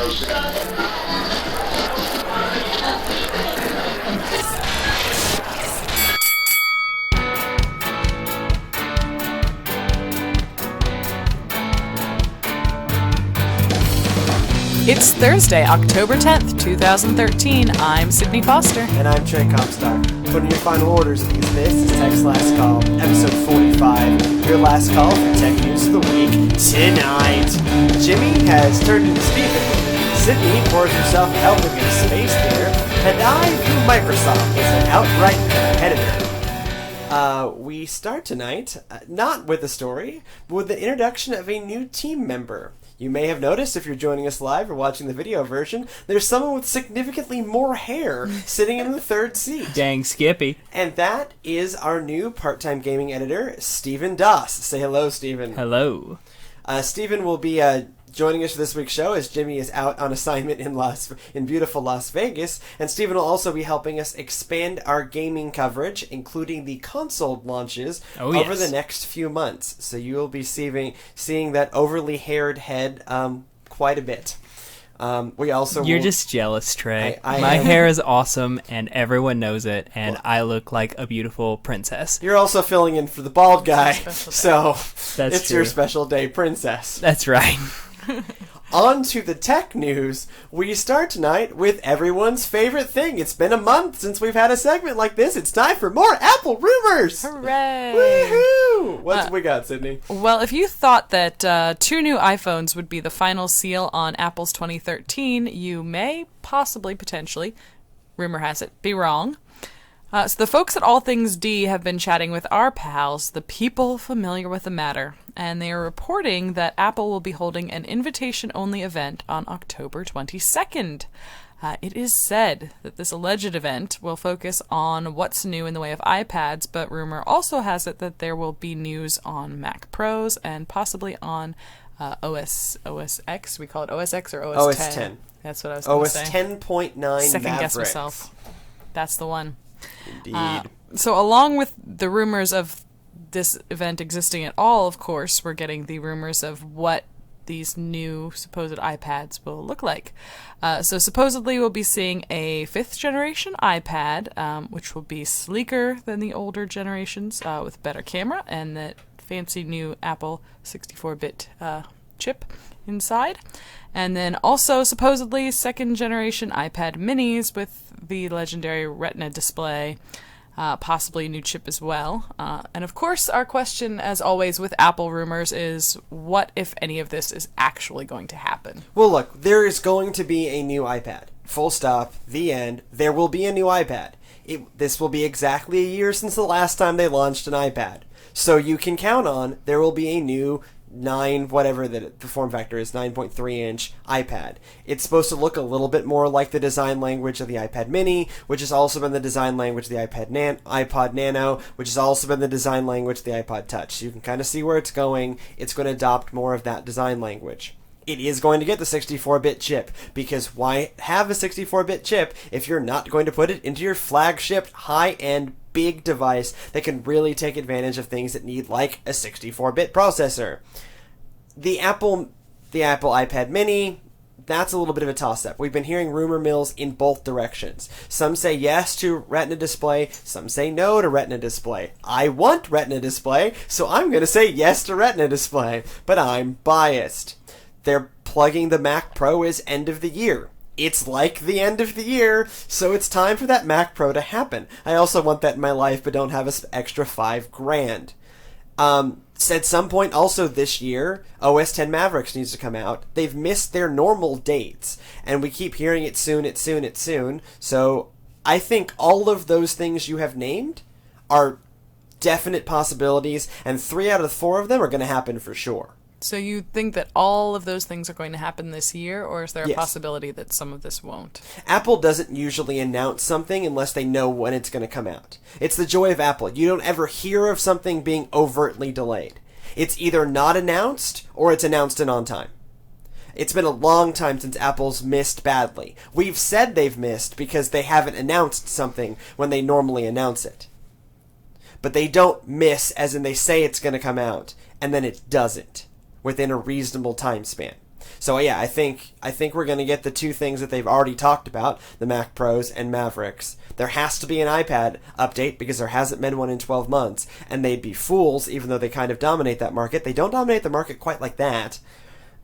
It's Thursday, October 10th, 2013. I'm Sydney Foster. And I'm Trey Comstock. Put in your final orders because this is Tech's Last Call, episode 45. Your last call for Tech News of the Week tonight. Jimmy has turned into Steven. Sydney pours herself helping in space theater. And I, through Microsoft, is an outright competitor. We start tonight, not with a story, but with the introduction of a new team member. You may have noticed, if you're joining us live or watching the video version, there's someone with significantly more hair sitting in the third seat. Dang Skippy. And that is our new part-time gaming editor, Stephen Doss. Say hello, Stephen. Hello. Stephen will be joining us for this week's show as Jimmy is out on assignment in beautiful Las Vegas, and Stephen will also be helping us expand our gaming coverage, including the console launches, over the next few months. So you will be seeing that overly haired head quite a bit. You're just jealous, Trey. My hair is awesome, and everyone knows it, and I look like a beautiful princess. You're also filling in for the bald guy, so it's true. Your special day, princess. That's right. On to the tech news. We start tonight with everyone's favorite thing. It's been a month since we've had a segment like this. It's time for more Apple rumors. Hooray! Woohoo! What we got, Sydney? Well, if you thought that 2 new iPhones would be the final seal on Apple's 2013, you may potentially, rumor has it, be wrong. So the folks at All Things D have been chatting with our pals, the people familiar with the matter, and they are reporting that Apple will be holding an invitation-only event on October 22nd. It is said that this alleged event will focus on what's new in the way of iPads, but rumor also has it that there will be news on Mac Pros and possibly on OS X. We call it OS X or OS 10? OS 10. That's what I was going to say. OS 10.9 Second Mavericks. guess myself. That's the one. Indeed. So along with the rumors of this event existing at all, of course, we're getting the rumors of what these new supposed iPads will look like. So supposedly we'll be seeing a 5th generation iPad, which will be sleeker than the older generations, with better camera and that fancy new Apple 64-bit chip inside. And then also supposedly 2nd generation iPad minis with the legendary Retina display, possibly a new chip as well. And of course, our question, as always with Apple rumors, is what, if any of this, is actually going to happen? Well, look, there is going to be a new iPad. Full stop. The end. There will be a new iPad. This will be exactly a year since the last time they launched an iPad. So you can count on there will be a new 9, whatever the form factor is, 9.3-inch iPad. It's supposed to look a little bit more like the design language of the iPad mini, which has also been the design language of the iPod Nano, which has also been the design language of the iPod Touch. So you can kind of see where it's going. It's going to adopt more of that design language. It is going to get the 64-bit chip, because why have a 64-bit chip if you're not going to put it into your flagship high-end big device that can really take advantage of things that need like a 64-bit processor? The Apple iPad mini, that's a little bit of a toss-up. We've been hearing rumor mills in both directions. Some say yes to Retina display, some say no to Retina display. I want Retina display, so I'm going to say yes to Retina display, but I'm biased. They're plugging the Mac Pro as end of the year. It's like the end of the year, so it's time for that Mac Pro to happen. I also want that in my life, but don't have an extra $5,000. At some point also this year, OS 10 Mavericks needs to come out. They've missed their normal dates, and we keep hearing it's soon. So I think all of those things you have named are definite possibilities, and 3 out of 4 of them are going to happen for sure. So you think that all of those things are going to happen this year, or is there a Yes. possibility that some of this won't? Apple doesn't usually announce something unless they know when it's going to come out. It's the joy of Apple. You don't ever hear of something being overtly delayed. It's either not announced or it's announced and on time. It's been a long time since Apple's missed badly. We've said they've missed because they haven't announced something when they normally announce it. But they don't miss as in they say it's going to come out and then it doesn't within a reasonable time span. So yeah, I think we're going to get the two things that they've already talked about, the Mac Pros and Mavericks. There has to be an iPad update because there hasn't been one in 12 months, and they'd be fools, even though they kind of dominate that market. They don't dominate the market quite like that,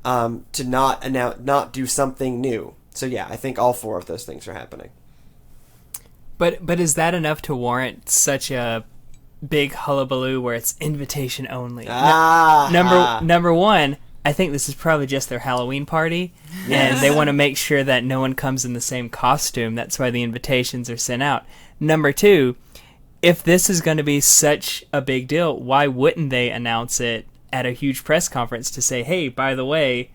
to not do something new. So yeah, I think all four of those things are happening. But is that enough to warrant such a big hullabaloo where it's invitation only? Number one, I think this is probably just their Halloween party, and they want to make sure that no one comes in the same costume. That's why the invitations are sent out. Number two, if this is going to be such a big deal, why wouldn't they announce it at a huge press conference to say, hey, by the way,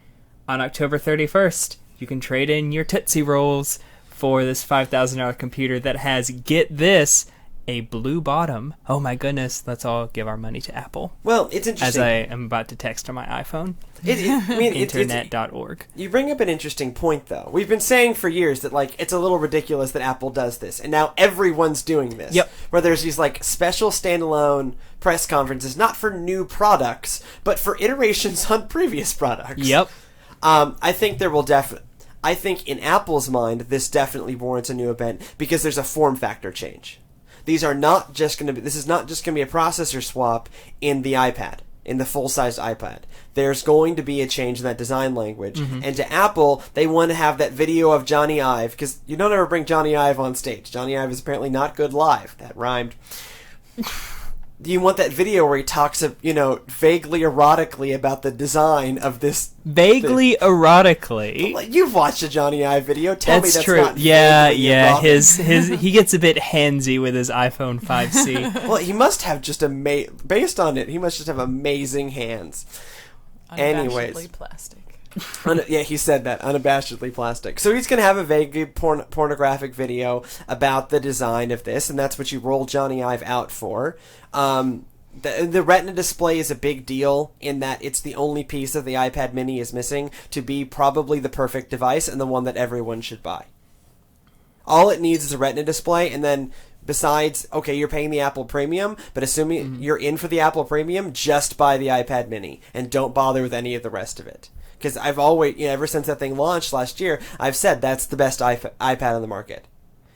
on October 31st, you can trade in your Tootsie Rolls for this $5,000 computer that has, get this, a blue bottom. Oh my goodness, let's all give our money to Apple. Well, it's interesting. As I am about to text on my iPhone. Internet.org. You bring up an interesting point, though. We've been saying for years that, like, it's a little ridiculous that Apple does this, and now everyone's doing this. Yep. Where there's these, like, special standalone press conferences, not for new products, but for iterations on previous products. Yep. I think there will I think in Apple's mind, this definitely warrants a new event because there's a form factor change. This is not just going to be a processor swap in the iPad, in the full-sized iPad. There's going to be a change in that design language. Mm-hmm. And to Apple, they want to have that video of Johnny Ive, because you don't ever bring Johnny Ive on stage. Johnny Ive is apparently not good live. That rhymed. You want that video where he talks, vaguely erotically about the design of this. Vaguely erotically? You've watched a Johnny Ive video. Tell me that's true. Not yeah. His he gets a bit handsy with his iPhone 5C. Well, he must have just based on it, he must just have amazing hands. Unabashedly plastic. Yeah, he said that, unabashedly plastic. So he's going to have a vaguely pornographic video about the design of this, and that's what you roll Johnny Ive out for. The Retina display is a big deal in that it's the only piece that the iPad mini is missing to be probably the perfect device and the one that everyone should buy. All it needs is a Retina display, and then besides, okay, you're paying the Apple Premium, but assuming you're in for the Apple Premium, just buy the iPad mini and don't bother with any of the rest of it. Because I've always, ever since that thing launched last year, I've said that's the best iPad on the market.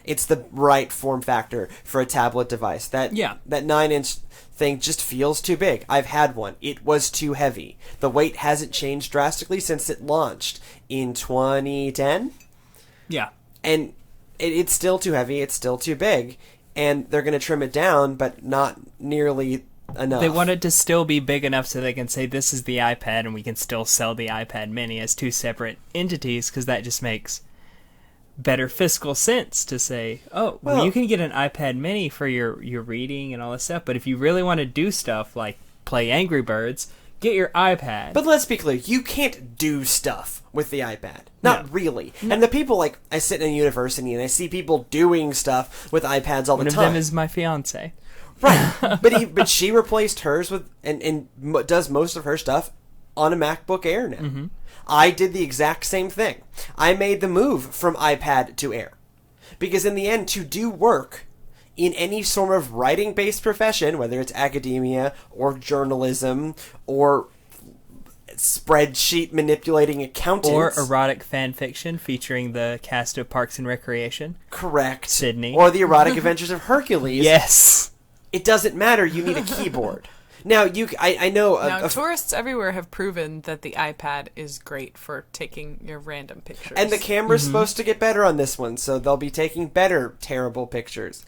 It's the right form factor for a tablet device. That 9-inch thing just feels too big. I've had one. It was too heavy. The weight hasn't changed drastically since it launched in 2010. Yeah. And it's still too heavy. It's still too big. And they're going to trim it down, but not nearly enough. They want it to still be big enough so they can say this is the iPad and we can still sell the iPad mini as two separate entities, because that just makes better fiscal sense to say, well, you can get an iPad mini for your reading and all this stuff, but if you really want to do stuff like play Angry Birds, get your iPad. But let's be clear, you can't do stuff with the iPad. Not really. No. And the people, I sit in a university and I see people doing stuff with iPads all the time. One of them is my fiance. Right, but she replaced hers with and does most of her stuff on a MacBook Air now. Mm-hmm. I did the exact same thing. I made the move from iPad to Air because in the end, to do work in any sort of writing-based profession, whether it's academia or journalism or spreadsheet manipulating accountants, or erotic fan fiction featuring the cast of Parks and Recreation, correct, Sydney, or the Erotic Adventures of Hercules, yes. It doesn't matter. You need a keyboard. Now, I know... tourists everywhere have proven that the iPad is great for taking your random pictures. And the camera's supposed to get better on this one, so they'll be taking better, terrible pictures.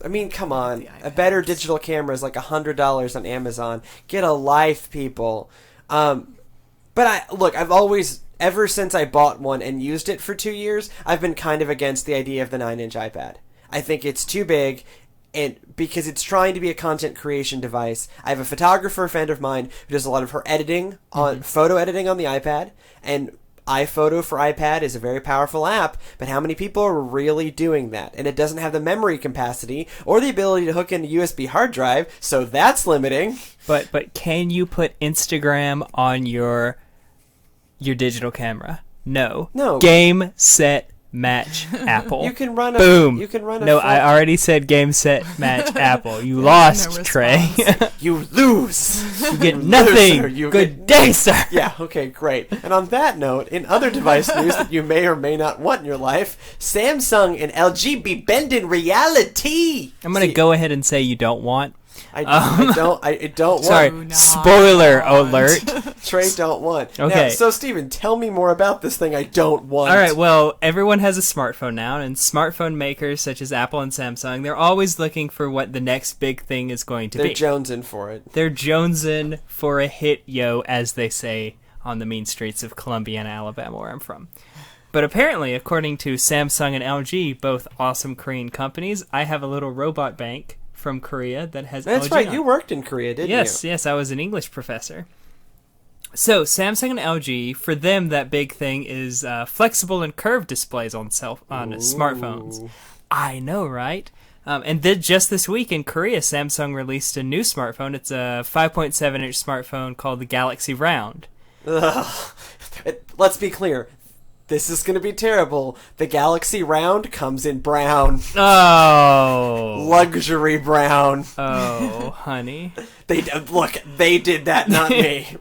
I mean, come on. A better digital camera is like $100 on Amazon. Get a life, people. But I've always... Ever since I bought one and used it for 2 years, I've been kind of against the idea of the 9-inch iPad. I think it's too big... And because it's trying to be a content creation device. I have a photographer friend of mine who does a lot of her editing on photo editing on the iPad, and iPhoto for iPad is a very powerful app, but how many people are really doing that? And it doesn't have the memory capacity or the ability to hook in a USB hard drive, so that's limiting. But can you put Instagram on your digital camera? No. No. Game, set, match Apple. You can run a boom. You can run a No, full- I already said game set match Apple. You lost, No Trey. You lose. You get nothing. Loser, you Good day, sir. Yeah, okay, great. And on that note, in other device news that you may or may not want in your life, Samsung and LG be bending reality. I'm gonna go ahead and say you don't want. I don't Sorry, want. not spoiler want. alert. Trey don't want. Okay. Now, so, Steven, tell me more about this thing I don't want. All right, well, everyone has a smartphone now, and smartphone makers such as Apple and Samsung, they're always looking for what the next big thing is going to They're be. jonesing for it. They're jonesing for a hit, yo, as they say on the mean streets of Columbiana, Alabama, where I'm from. But apparently, according to Samsung and LG, both awesome Korean companies, I have a little robot bank from Korea that has That's LG right, on you it. worked in Korea, didn't you? Yes, I was an English professor. So, Samsung and LG, for them, that big thing is flexible and curved displays on smartphones. I know, right? And then just this week in Korea, Samsung released a new smartphone. It's a 5.7-inch smartphone called the Galaxy Round. Ugh. Let's be clear. This is going to be terrible. The Galaxy Round comes in brown. Oh. Luxury brown. Oh, honey. They did that, not me.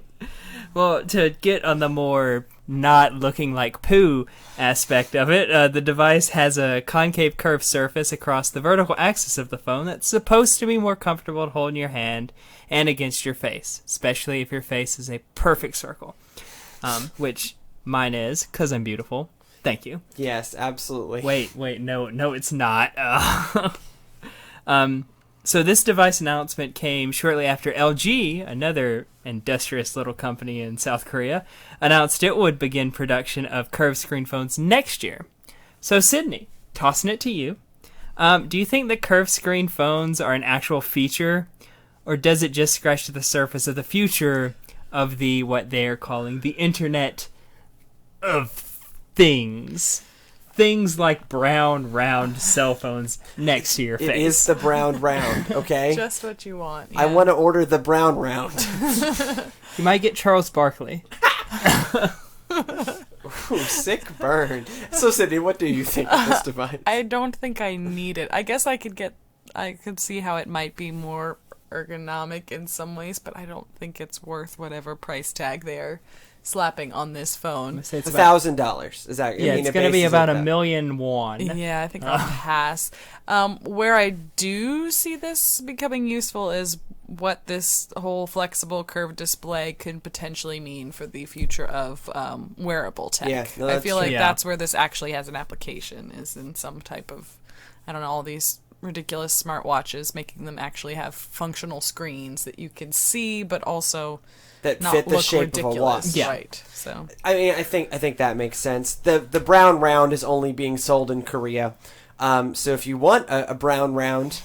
Well, to get on the more not looking like poo aspect of it, the device has a concave curved surface across the vertical axis of the phone that's supposed to be more comfortable to hold in your hand and against your face, especially if your face is a perfect circle, which mine is, because I'm beautiful. Thank you. Yes, absolutely. Wait, no, it's not. So this device announcement came shortly after LG, another industrious little company in South Korea, announced it would begin production of curved screen phones next year. So Sydney, tossing it to you. Do you think that curved screen phones are an actual feature, or does it just scratch the surface of the future of the what they're calling the Internet of Things? Things like brown, round cell phones next to your face. It is the brown round, okay? Just what you want. I yeah. want to order the brown round. You might get Charles Barkley. Ooh, sick burn. So, Sydney, what do you think of this device? I don't think I need it. I guess I could see how it might be more ergonomic in some ways, but I don't think it's worth whatever price tag they're slapping on this phone. Say it's about, $1,000. Is that? yeah, I mean, it's going to be bases about like $1 that. million won. Yeah, I think I'll pass. Where I do see this becoming useful is what this whole flexible curved display could potentially mean for the future of wearable tech. Yeah, no, I that's feel true. like Yeah. that's where this actually has an application, is in some type of, I don't know, all these ridiculous smartwatches, making them actually have functional screens that you can see, but also That not fit the look shape of a watch. ridiculous. Yeah. Right. So I mean, I think that makes sense. The brown round is only being sold in Korea. So if you want a brown round,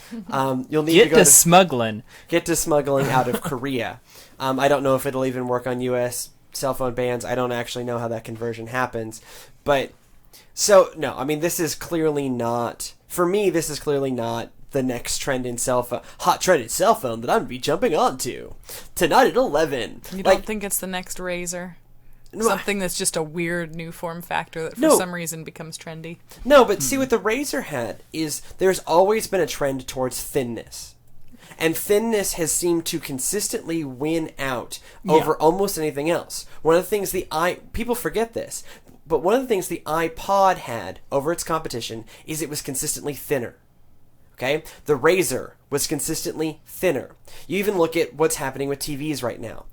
you'll need Get to go to smuggling. get to smuggling out of Korea. I don't know if it'll even work on U.S. cell phone bans. I don't actually know how that conversion happens. But, so, no, I mean, this is clearly not, for me, this is clearly not the next trend in cell phone, hot trend in cell phone that I'm going to be jumping onto. Tonight at 11. you Like, don't think it's the next Razer? no, Something that's just a weird new form factor that for No. some reason becomes trendy. No, but see what the Razer had is there's always been a trend towards thinness. And thinness has seemed to consistently win out over almost anything else. One of the things people forget this, but one of the things the iPod had over its competition is it was consistently thinner. Okay? The Razer was consistently thinner. You even look at what's happening with TVs right now.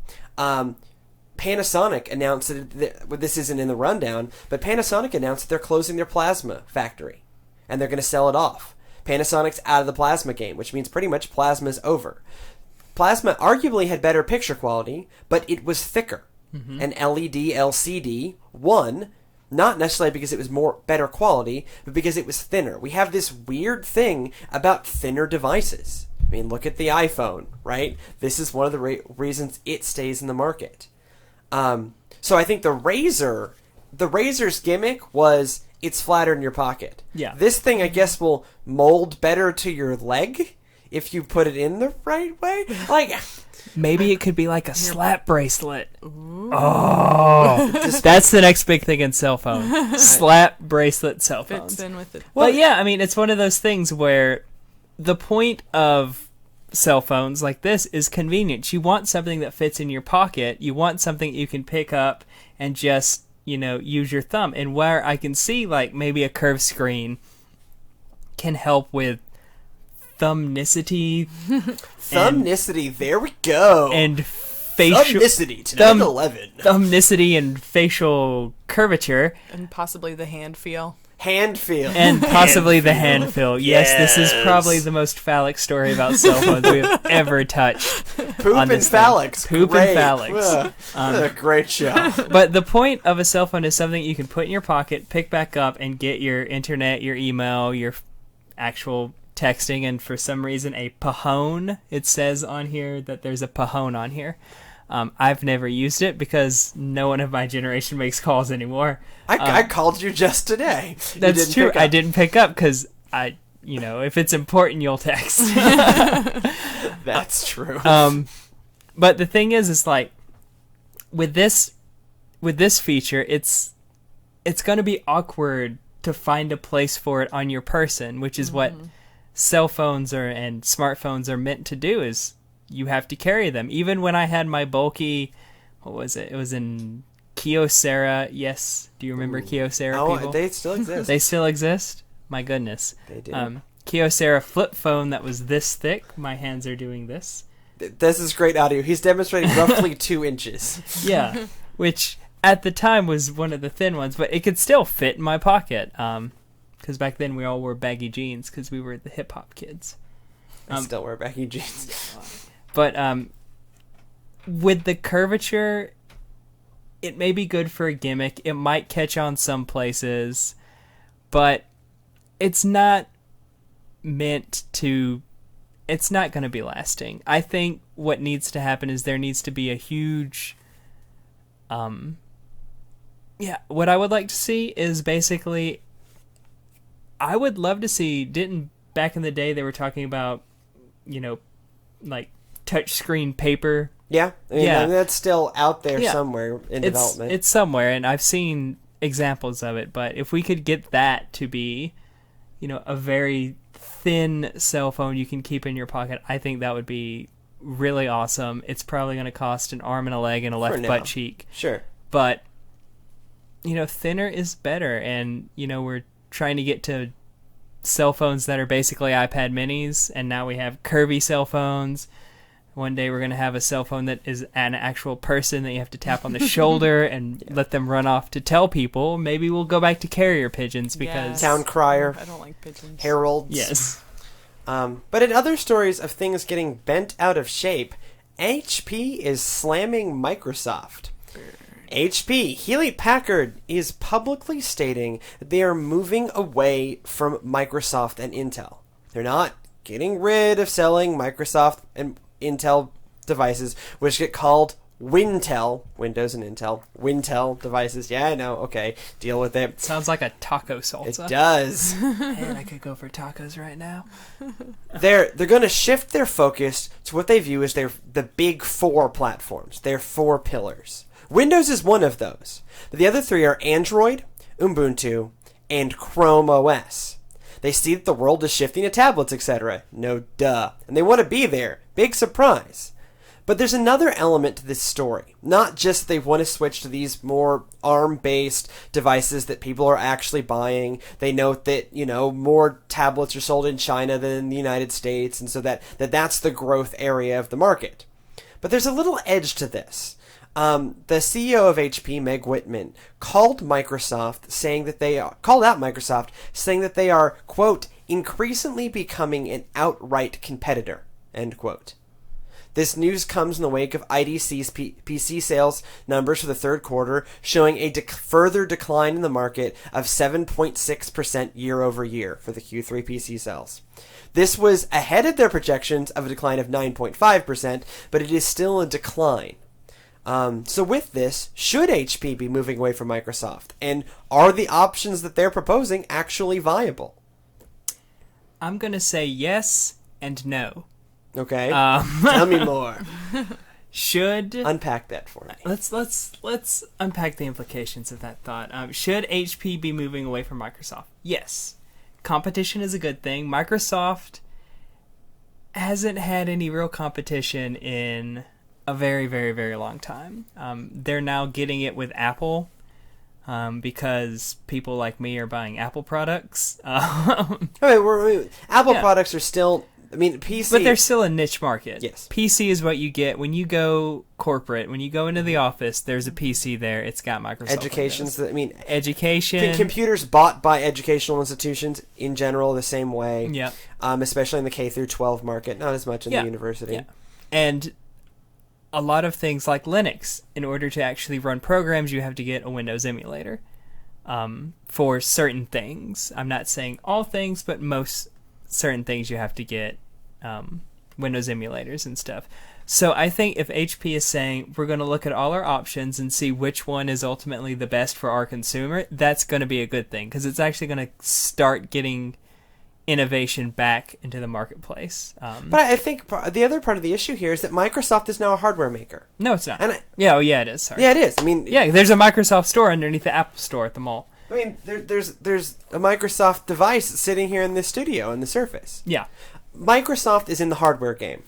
Panasonic announced that this isn't in the rundown, but Panasonic announced that they're closing their plasma factory, and they're going to sell it off. Panasonic's out of the plasma game, which means pretty much plasma's over. Plasma arguably had better picture quality, but it was thicker. And LED LCD won, not necessarily because it was better quality, but because it was thinner. We have this weird thing about thinner devices. I mean, look at the iPhone, right? This is one of the reasons it stays in the market. So I think the Razer's gimmick was it's flatter in your pocket. Yeah. This thing, I guess, will mold better to your leg if you put it in the right way. Like, maybe it could be like a slap bracelet. Oh, that's the next big thing in cell phone. Slap bracelet cell phones. Fits in with it. But yeah, I mean, it's one of those things where the point of cell phones like this is convenience. You want something that fits in your pocket. You want something you can pick up and just, use your thumb. And where I can see, like, maybe a curved screen can help with thumbnicity. There we go. And facial... Thumbnicity, tonight at 11. Thumbnicity and facial curvature. And possibly the hand feel. Hand feel. And possibly the hand feel. Yes, this is probably the most phallic story about cell phones we have ever touched. Poop and phallics. Poop Great. and phallics. A great show. But the point of a cell phone is something you can put in your pocket, pick back up, and get your internet, your email, your actual texting, and for some reason a pahone. It says on here that there's a pahone on here. I've never used it because no one of my generation makes calls anymore. I called you just today. That's true. I didn't pick up because if it's important, you'll text. That's true. But the thing is like with this feature, it's going to be awkward to find a place for it on your person, which is what cell phones and smartphones are meant to do. Is you have to carry them. Even when I had my bulky, what was it? It was in Kyocera. Yes. Do you remember Kyocera, people? They still exist. They still exist? My goodness. They do. Kyocera flip phone that was this thick. My hands are doing this. This is great audio. He's demonstrating roughly 2 inches. Yeah. Which at the time was one of the thin ones, but it could still fit in my pocket. Because back then we all wore baggy jeans because we were the hip-hop kids. I still wear baggy jeans. But with the curvature, it may be good for a gimmick. It might catch on some places, but it's not meant to... It's not going to be lasting. I think what needs to happen is there needs to be a huge... what I would like to see is basically... I would love to see... Back in the day, they were talking about, like... touchscreen paper. Yeah, I mean, that's still out there somewhere in development. It's somewhere, and I've seen examples of it. But if we could get that to be, a very thin cell phone you can keep in your pocket, I think that would be really awesome. It's probably going to cost an arm and a leg and a left butt cheek. Sure, but thinner is better, and we're trying to get to cell phones that are basically iPad minis, and now we have curvy cell phones. One day we're going to have a cell phone that is an actual person that you have to tap on the shoulder and let them run off to tell people. Maybe we'll go back to carrier pigeons because... Town crier. I don't like pigeons. Heralds. Yes. But in other stories of things getting bent out of shape, HP is slamming Microsoft. HP, Hewlett-Packard, is publicly stating that they are moving away from Microsoft and Intel. They're not getting rid of selling Microsoft and Intel devices, which get called Wintel, Windows and Intel, Wintel devices. Yeah, I know. Okay, deal with it. Sounds like a taco salsa. It does. Man, I could go for tacos right now. They're going to shift their focus to what they view as the big 4 platforms, their 4 pillars. Windows is one of those, but the other 3 are Android, Ubuntu, and Chrome OS. They see that the world is shifting to tablets, etc. No duh. And they want to be there. Big surprise. But there's another element to this story. Not just they want to switch to these more ARM-based devices that people are actually buying. They note that, more tablets are sold in China than in the United States, and so that's the growth area of the market. But there's a little edge to this. The CEO of HP, Meg Whitman, called out Microsoft, saying that they are, quote, increasingly becoming an outright competitor, end quote. This news comes in the wake of IDC's PC sales numbers for the third quarter, showing a further decline in the market of 7.6% year over year for the Q3 PC sales. This was ahead of their projections of a decline of 9.5%, but it is still a decline. So with this, should HP be moving away from Microsoft? And are the options that they're proposing actually viable? I'm going to say yes and no. Okay. Tell me more. Should unpack that for me. Let's unpack the implications of that thought. Should HP be moving away from Microsoft? Yes. Competition is a good thing. Microsoft hasn't had any real competition in a very, very, very long time. They're now getting it with Apple because people like me are buying Apple products. Apple products are still... PC... But they're still a niche market. Yes. PC is what you get when you go corporate. When you go into the office, there's a PC there. It's got Microsoft Education's... Windows. Education... Computers bought by educational institutions in general the same way. Yeah. Especially in the K through 12 market. Not as much in the university. Yeah. And a lot of things like Linux, in order to actually run programs, you have to get a Windows emulator for certain things. I'm not saying all things, but most... certain things you have to get Windows emulators and stuff. So I think if HP is saying we're going to look at all our options and see which one is ultimately the best for our consumer, that's going to be a good thing because it's actually going to start getting innovation back into the marketplace. But I think the other part of the issue here is that Microsoft is now a hardware maker. No, it's not. And it is. Sorry. Yeah, it is. There's a Microsoft store underneath the Apple store at the mall. There's a Microsoft device sitting here in this studio in the Surface. Yeah. Microsoft is in the hardware game.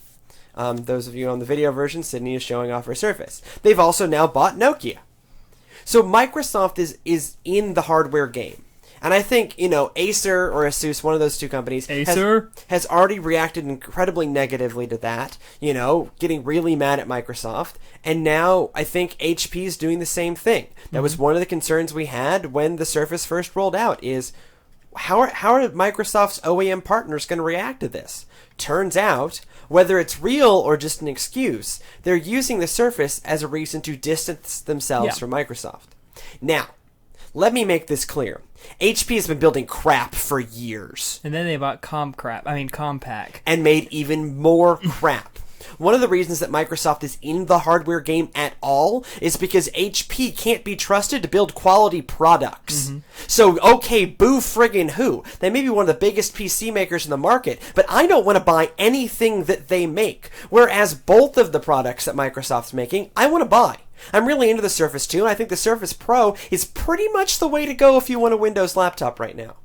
Those of you on the video version, Sydney is showing off her Surface. They've also now bought Nokia. So Microsoft is in the hardware game. And I think, Acer or Asus, one of those two companies, has already reacted incredibly negatively to that, getting really mad at Microsoft. And now I think HP is doing the same thing. That was one of the concerns we had when the Surface first rolled out is, how are Microsoft's OEM partners going to react to this? Turns out, whether it's real or just an excuse, they're using the Surface as a reason to distance themselves from Microsoft. Now, let me make this clear. HP has been building crap for years. And then they bought Compaq. And made even more crap. One of the reasons that Microsoft is in the hardware game at all is because HP can't be trusted to build quality products. So, okay, boo friggin' who. They may be one of the biggest PC makers in the market, but I don't want to buy anything that they make. Whereas both of the products that Microsoft's making, I want to buy. I'm really into the Surface 2, and I think the Surface Pro is pretty much the way to go if you want a Windows laptop right now.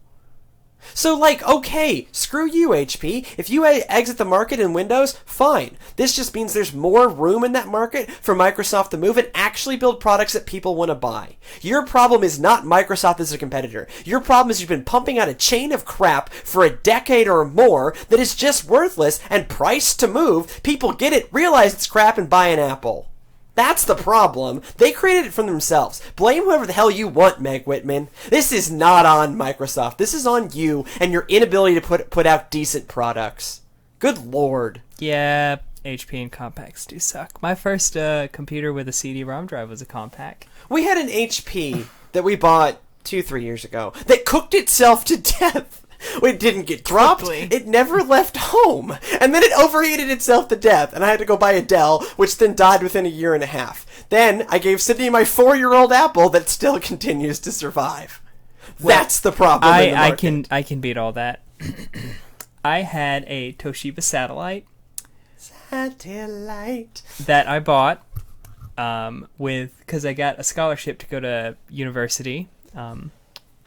So, okay, screw you, HP. If you exit the market in Windows, fine. This just means there's more room in that market for Microsoft to move and actually build products that people want to buy. Your problem is not Microsoft as a competitor. Your problem is you've been pumping out a chain of crap for a decade or more that is just worthless and priced to move. People get it, realize it's crap, and buy an Apple. That's the problem. They created it from themselves. Blame whoever the hell you want, Meg Whitman. This is not on Microsoft. This is on you and your inability to put out decent products. Good lord. Yeah, HP and Compaqs do suck. My first computer with a CD-ROM drive was a Compaq. We had an HP that we bought 2-3 years ago that cooked itself to death. It didn't get dropped. It never left home. And then it overheated itself to death. And I had to go buy a Dell, which then died within a year and a half. Then I gave Sydney my 4-year-old Apple that still continues to survive. That's the problem in the market. I can beat all that. I had a Toshiba Satellite. That I bought because I got a scholarship to go to university.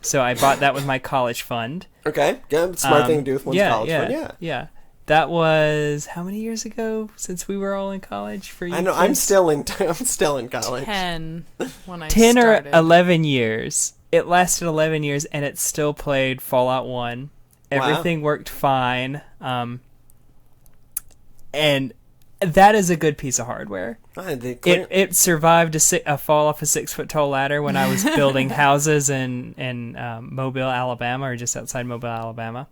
So I bought that with my college fund. Okay, good. Smart thing to do with one's college fund. Yeah. That was how many years ago since we were all in college for you? I know. I'm still in college. 10 when I 10 started. or 11 years. It lasted 11 years, and it still played Fallout 1. Everything worked fine. And that is a good piece of hardware. It survived a fall off a 6-foot-tall ladder when I was building houses in Mobile, Alabama, or just outside Mobile, Alabama,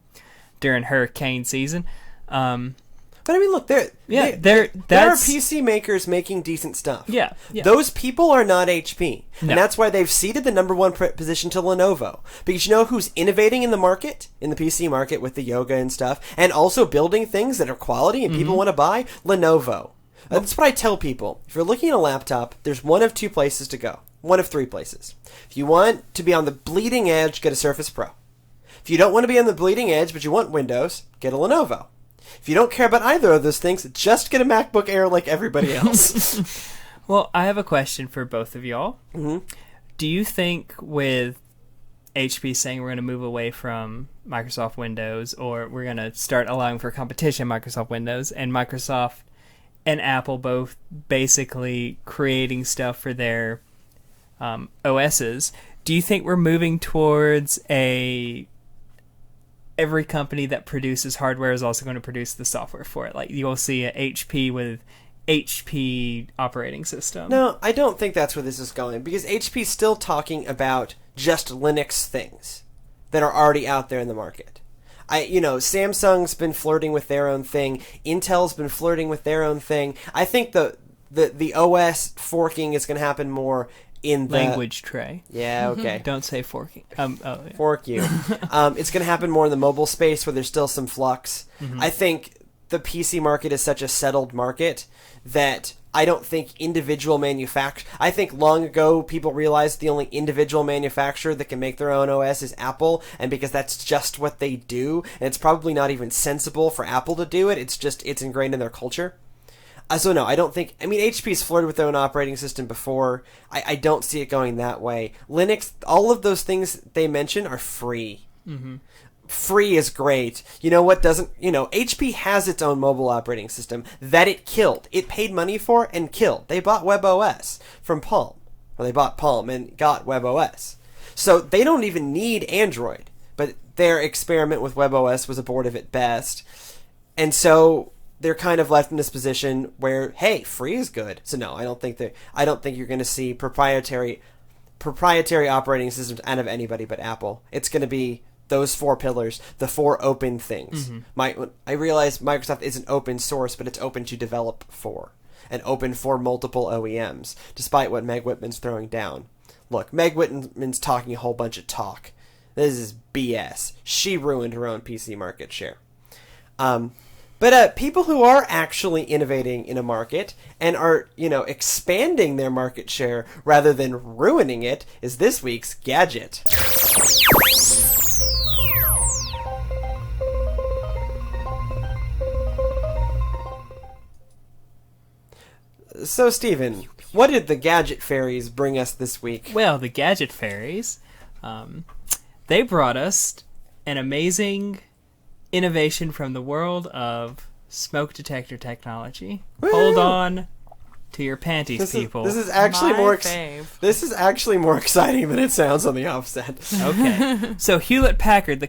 during hurricane season. But I mean, look, there are PC makers making decent stuff. Yeah. Those people are not HP. No. And that's why they've ceded the number one position to Lenovo. Because you know who's innovating in the market, in the PC market with the Yoga and stuff, and also building things that are quality and people want to buy? Lenovo. That's what I tell people. If you're looking at a laptop, there's one of two places to go. One of three places. If you want to be on the bleeding edge, get a Surface Pro. If you don't want to be on the bleeding edge, but you want Windows, get a Lenovo. If you don't care about either of those things, just get a MacBook Air like everybody else. Well, I have a question for both of y'all. Mm-hmm. Do you think with HP saying we're going to move away from Microsoft Windows, or we're going to start allowing for competition Microsoft Windows, and Microsoft and Apple both basically creating stuff for their OSs, do you think we're moving towards every company that produces hardware is also going to produce the software for it? Like you'll see a HP with HP operating system. No, I don't think that's where this is going, because HP's still talking about just Linux things that are already out there in the market. Samsung's been flirting with their own thing. Intel's been flirting with their own thing. I think the OS forking is going to happen more in the language tray. Yeah, okay. Don't say forking. Fork you. It's going to happen more in the mobile space where there's still some flux. Mm-hmm. I think the PC market is such a settled market that I don't think individual I think long ago people realized the only individual manufacturer that can make their own OS is Apple, and because that's just what they do, and it's probably not even sensible for Apple to do it, it's ingrained in their culture. So no, I don't think... HP's flirted with their own operating system before. I don't see it going that way. Linux, all of those things they mention are free. Mm-hmm. Free is great. You know what doesn't... HP has its own mobile operating system that it killed. It paid money for and killed. They bought WebOS from Palm. Or they bought Palm and got WebOS. So they don't even need Android. But their experiment with WebOS was abortive at best. And so they're kind of left in this position where, hey, free is good. So no, I don't think you're going to see proprietary operating systems out of anybody but Apple. It's going to be those 4 pillars, the 4 open things. Mm-hmm. I realize Microsoft isn't open source, but it's open to develop for, and open for multiple OEMs, despite what Meg Whitman's throwing down. Look, Meg Whitman's talking a whole bunch of talk. This is BS. She ruined her own PC market share. But people who are actually innovating in a market and are, expanding their market share rather than ruining it is this week's Gadget. So, Steven, what did the Gadget Fairies bring us this week? Well, the Gadget Fairies, they brought us an amazing innovation from the world of smoke detector technology. Woo! Hold on to your panties, people. This is actually This is actually more exciting than it sounds on the offset. Okay. So Hewlett-Packard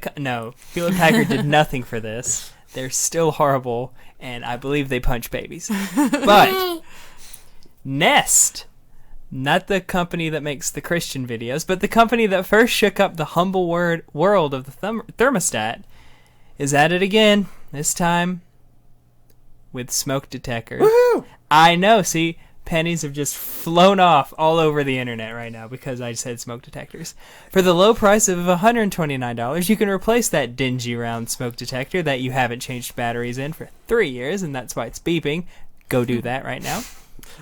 Hewlett-Packard did nothing for this. They're still horrible, and I believe they punch babies. But Nest, not the company that makes the Christian videos, but the company that first shook up the humble world of the thermostat, is at it again, this time with smoke detectors. Woohoo! I know, see, pennies have just flown off all over the internet right now because I said smoke detectors. For the low price of $129, you can replace that dingy round smoke detector that you haven't changed batteries in for 3 years, and that's why it's beeping. Go do that right now.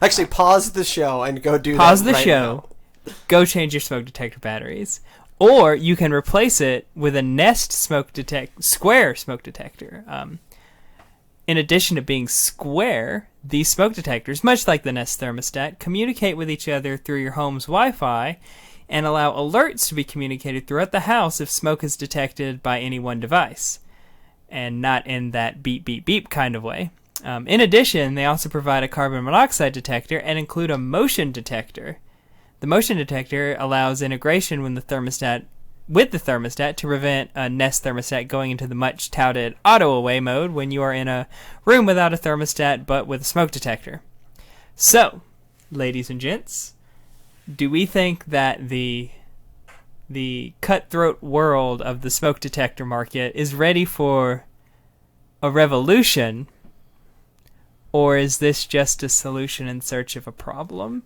Actually, pause the show and go do Pause that the right show. now. Go change your smoke detector batteries. Or you can replace it with a Nest square smoke detector. In addition to being square, these smoke detectors, much like the Nest thermostat, communicate with each other through your home's Wi-Fi and allow alerts to be communicated throughout the house if smoke is detected by any one device, and not in that beep, beep, beep kind of way. In addition, they also provide a carbon monoxide detector and include a motion detector. The motion detector allows integration with the thermostat to prevent a Nest thermostat going into the much touted auto away mode when you are in a room without a thermostat but with a smoke detector. So, ladies and gents, do we think that the cutthroat world of the smoke detector market is ready for a revolution, or is this just a solution in search of a problem?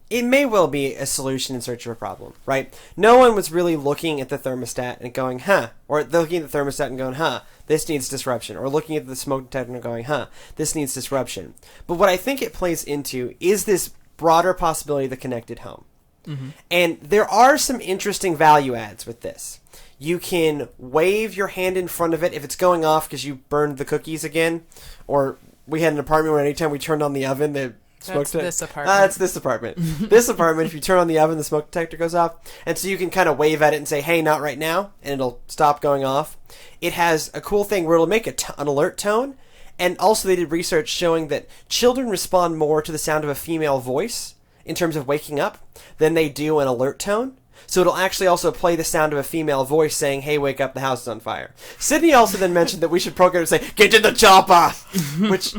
It may well be a solution in search of a problem, right? No one was really looking at the thermostat and going, huh, or looking at the thermostat and going, huh, this needs disruption, or looking at the smoke detector and going, huh, this needs disruption. But what I think it plays into is this broader possibility of the connected home. And there are some interesting value adds with this. You can wave your hand in front of it if it's going off because you burned the cookies again. Or we had an apartment where anytime we turned on the oven, the smoke detector... This apartment. It's this apartment. This apartment, if you turn on the oven, the smoke detector goes off. And so you can kind of wave at it and say, hey, not right now, and it'll stop going off. It has a cool thing where it'll make an alert tone. And also they did research showing that children respond more to the sound of a female voice in terms of waking up than they do an alert tone. So it'll actually also play the sound of a female voice saying, hey, wake up, the house is on fire. Sydney also then mentioned that we should program to say, get to the chopper, which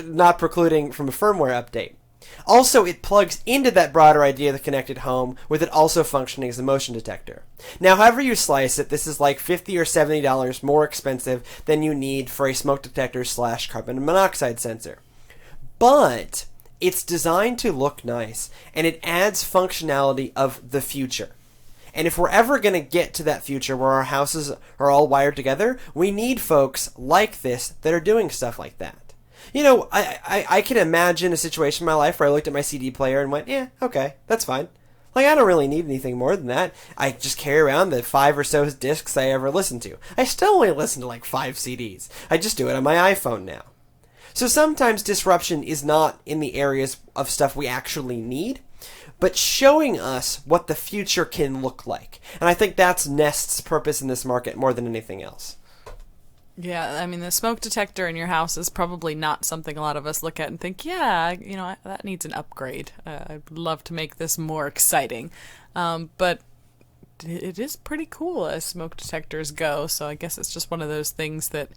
not precluding from a firmware update. Also, it plugs into that broader idea of the connected home, with it also functioning as a motion detector. Now, however you slice it, this is like $50 or $70 more expensive than you need for a smoke detector / carbon monoxide sensor. But it's designed to look nice, and it adds functionality of the future. And if we're ever going to get to that future where our houses are all wired together, we need folks like this that are doing stuff like that. You know, I can imagine a situation in my life where I looked at my CD player and went, yeah, okay, that's fine. Like, I don't really need anything more than that. I just carry around the 5 or so discs I ever listened to. I still only listen to like 5 CDs. I just do it on my iPhone now. So sometimes disruption is not in the areas of stuff we actually need, but showing us what the future can look like. And I think that's Nest's purpose in this market more than anything else. Yeah, I mean, the smoke detector in your house is probably not something a lot of us look at and think, yeah, you know, that needs an upgrade. I'd love to make this more exciting. But it is pretty cool as smoke detectors go, so I guess it's just one of those things that,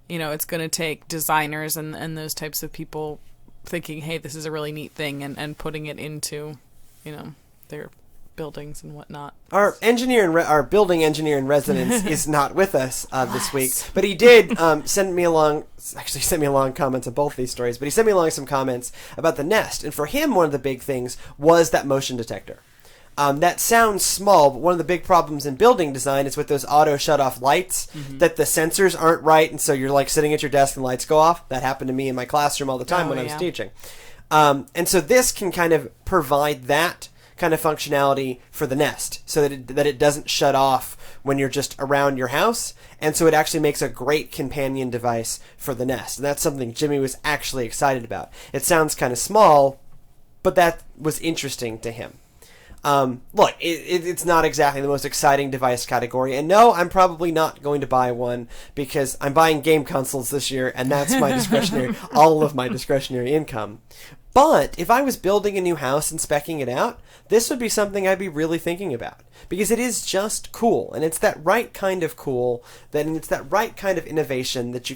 you know, it's going to take designers and those types of people thinking, hey, this is a really neat thing, and putting it into, you know, their buildings and whatnot. Our building engineer in residence is not with us this week, but he did send me along comments on both these stories, but he sent me along some comments about the Nest, and for him one of the big things was that motion detector. That sounds small, but one of the big problems in building design is with those auto shut-off lights, that the sensors aren't right, and so you're like sitting at your desk and lights go off. That happened to me in my classroom all the time when I was teaching. And so this can kind of provide that kind of functionality for the Nest, so that it doesn't shut off when you're just around your house, and so it actually makes a great companion device for the Nest. And that's something Jimmy was actually excited about. It sounds kind of small, but that was interesting to him. Look, it's not exactly the most exciting device category, and no, I'm probably not going to buy one because I'm buying game consoles this year, and that's my discretionary, all of my discretionary income. But if I was building a new house and speccing it out, this would be something I'd be really thinking about, because it is just cool, and it's that right kind of cool, and it's that right kind of innovation that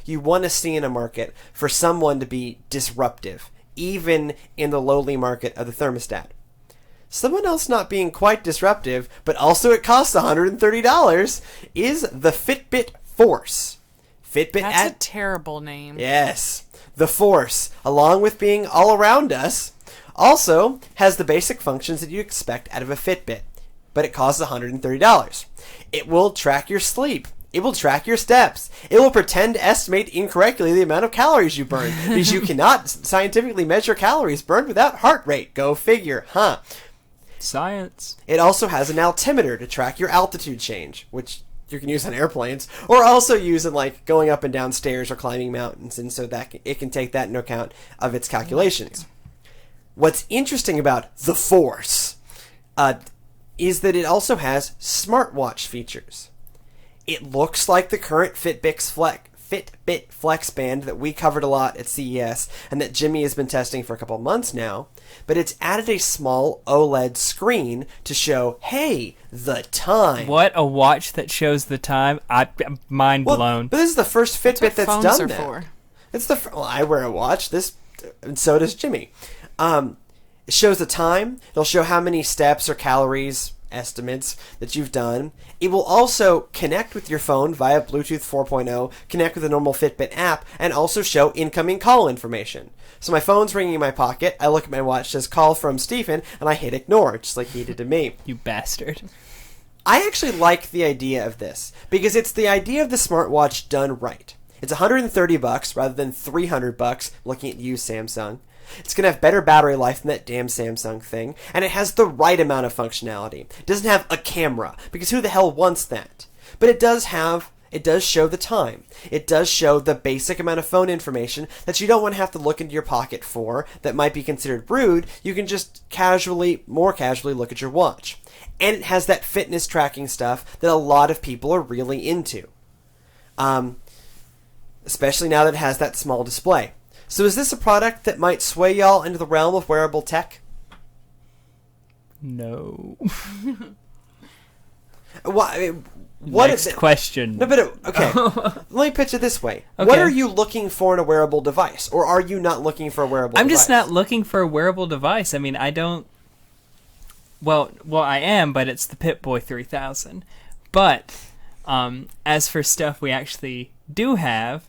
you want to see in a market for someone to be disruptive, even in the lowly market of the thermostat. Someone else not being quite disruptive, but also it costs $130, is the Fitbit Force. That's a terrible name. Yes. The Force, along with being all around us, also has the basic functions that you expect out of a Fitbit, but it costs $130. It will track your sleep. It will track your steps. It will pretend to estimate incorrectly the amount of calories you burn, because you cannot scientifically measure calories burned without heart rate. Go figure, huh? Science. It also has an altimeter to track your altitude change, which you can use on airplanes, or also use in like going up and down stairs or climbing mountains, and so that it can take that into account of its calculations. What's interesting about the Force is that it also has smartwatch features. It looks like the current Fitbit Flex Band that we covered a lot at CES and that Jimmy has been testing for a couple months now, but it's added a small OLED screen to show, hey, the time. What, a watch that shows the time? I'm mind blown. But this is the first Fitbit that's done that. For. It's I wear a watch. And so does Jimmy. It shows the time. It'll show how many steps or calories estimates that you've done. It will also connect with your phone via Bluetooth 4.0, connect with the normal Fitbit app, and also show incoming call information. So my phone's ringing in my pocket, I look at my watch, says call from Stephen, and I hit ignore, just like he did to me. You bastard. I actually like the idea of this, because it's the idea of the smartwatch done right. It's $130 rather than $300, looking at you, Samsung. It's going to have better battery life than that damn Samsung thing, and it has the right amount of functionality. It doesn't have a camera, because who the hell wants that? But it does show the time. It does show the basic amount of phone information that you don't want to have to look into your pocket for that might be considered rude. You can just more casually look at your watch. And it has that fitness tracking stuff that a lot of people are really into. Especially now that it has that small display. So is this a product that might sway y'all into the realm of wearable tech? No. Next question. No, but okay. Let me pitch it this way. Okay. What are you looking for in a wearable device? Or are you not looking for a wearable device? I'm just not looking for a wearable device. I mean, I don't... Well, I am, but it's the Pip-Boy 3000. But, as for stuff we actually do have,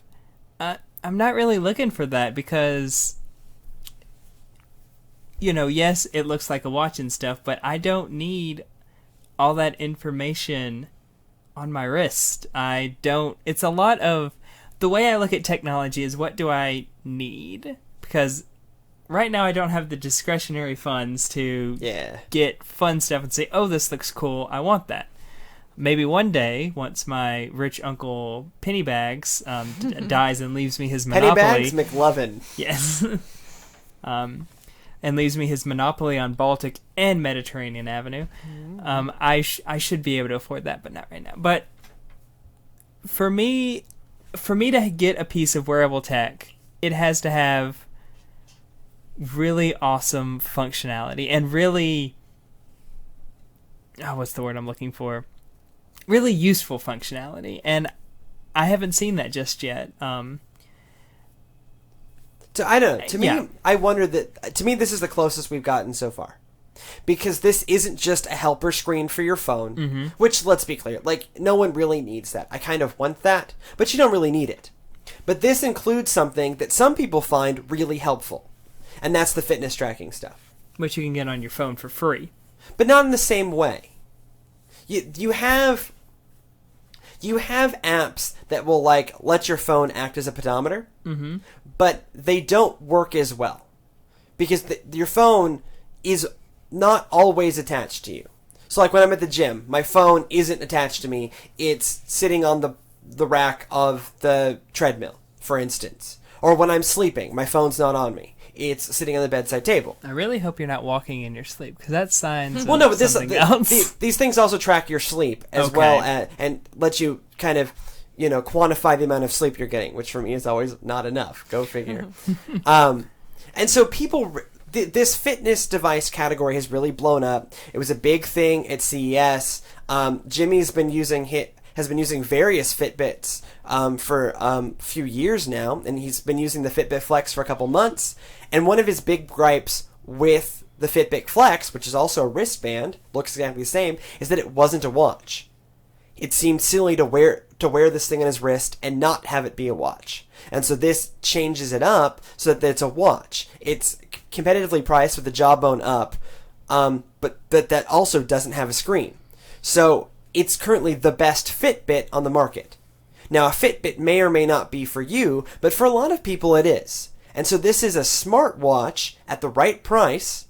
I'm not really looking for that because... yes, it looks like a watch and stuff, but I don't need all that information on my wrist. It's a lot of... The way I look at technology is, what do I need? Because right now I don't have the discretionary funds to get fun stuff and say, oh, this looks cool, I want that. Maybe one day, once my rich uncle Pennybags dies and leaves me his Monopoly... Pennybags McLovin. Yes. And leaves me his Monopoly on Baltic and Mediterranean Avenue. I should be able to afford that, but not right now. But for me to get a piece of wearable tech, it has to have really awesome functionality and really... what's the word I'm looking for? Really useful functionality. And I haven't seen that just yet. I don't know. To me, I wonder that... To me, this is the closest we've gotten so far. Because this isn't just a helper screen for your phone, which, let's be clear, no one really needs that. I kind of want that, but you don't really need it. But this includes something that some people find really helpful, and that's the fitness tracking stuff. Which you can get on your phone for free. But not in the same way. You have apps that will let your phone act as a pedometer, but they don't work as well because your phone is not always attached to you. So when I'm at the gym, my phone isn't attached to me; it's sitting on the rack of the treadmill, for instance. Or when I'm sleeping, my phone's not on me; it's sitting on the bedside table. I really hope you're not walking in your sleep, because that's signs of but something else. These things also track your sleep as well and let you kind of, quantify the amount of sleep you're getting, which for me is always not enough. Go figure. And so this fitness device category has really blown up. It was a big thing at CES. Jimmy's been using various Fitbits for a few years now, and he's been using the Fitbit Flex for a couple months. And one of his big gripes with the Fitbit Flex, which is also a wristband, looks exactly the same, is that it wasn't a watch. It seemed silly to wear this thing on his wrist and not have it be a watch. And so this changes it up so that it's a watch. It's competitively priced with the jawbone up, but that also doesn't have a screen. So it's currently the best Fitbit on the market. Now, a Fitbit may or may not be for you, but for a lot of people it is. And so this is a smartwatch at the right price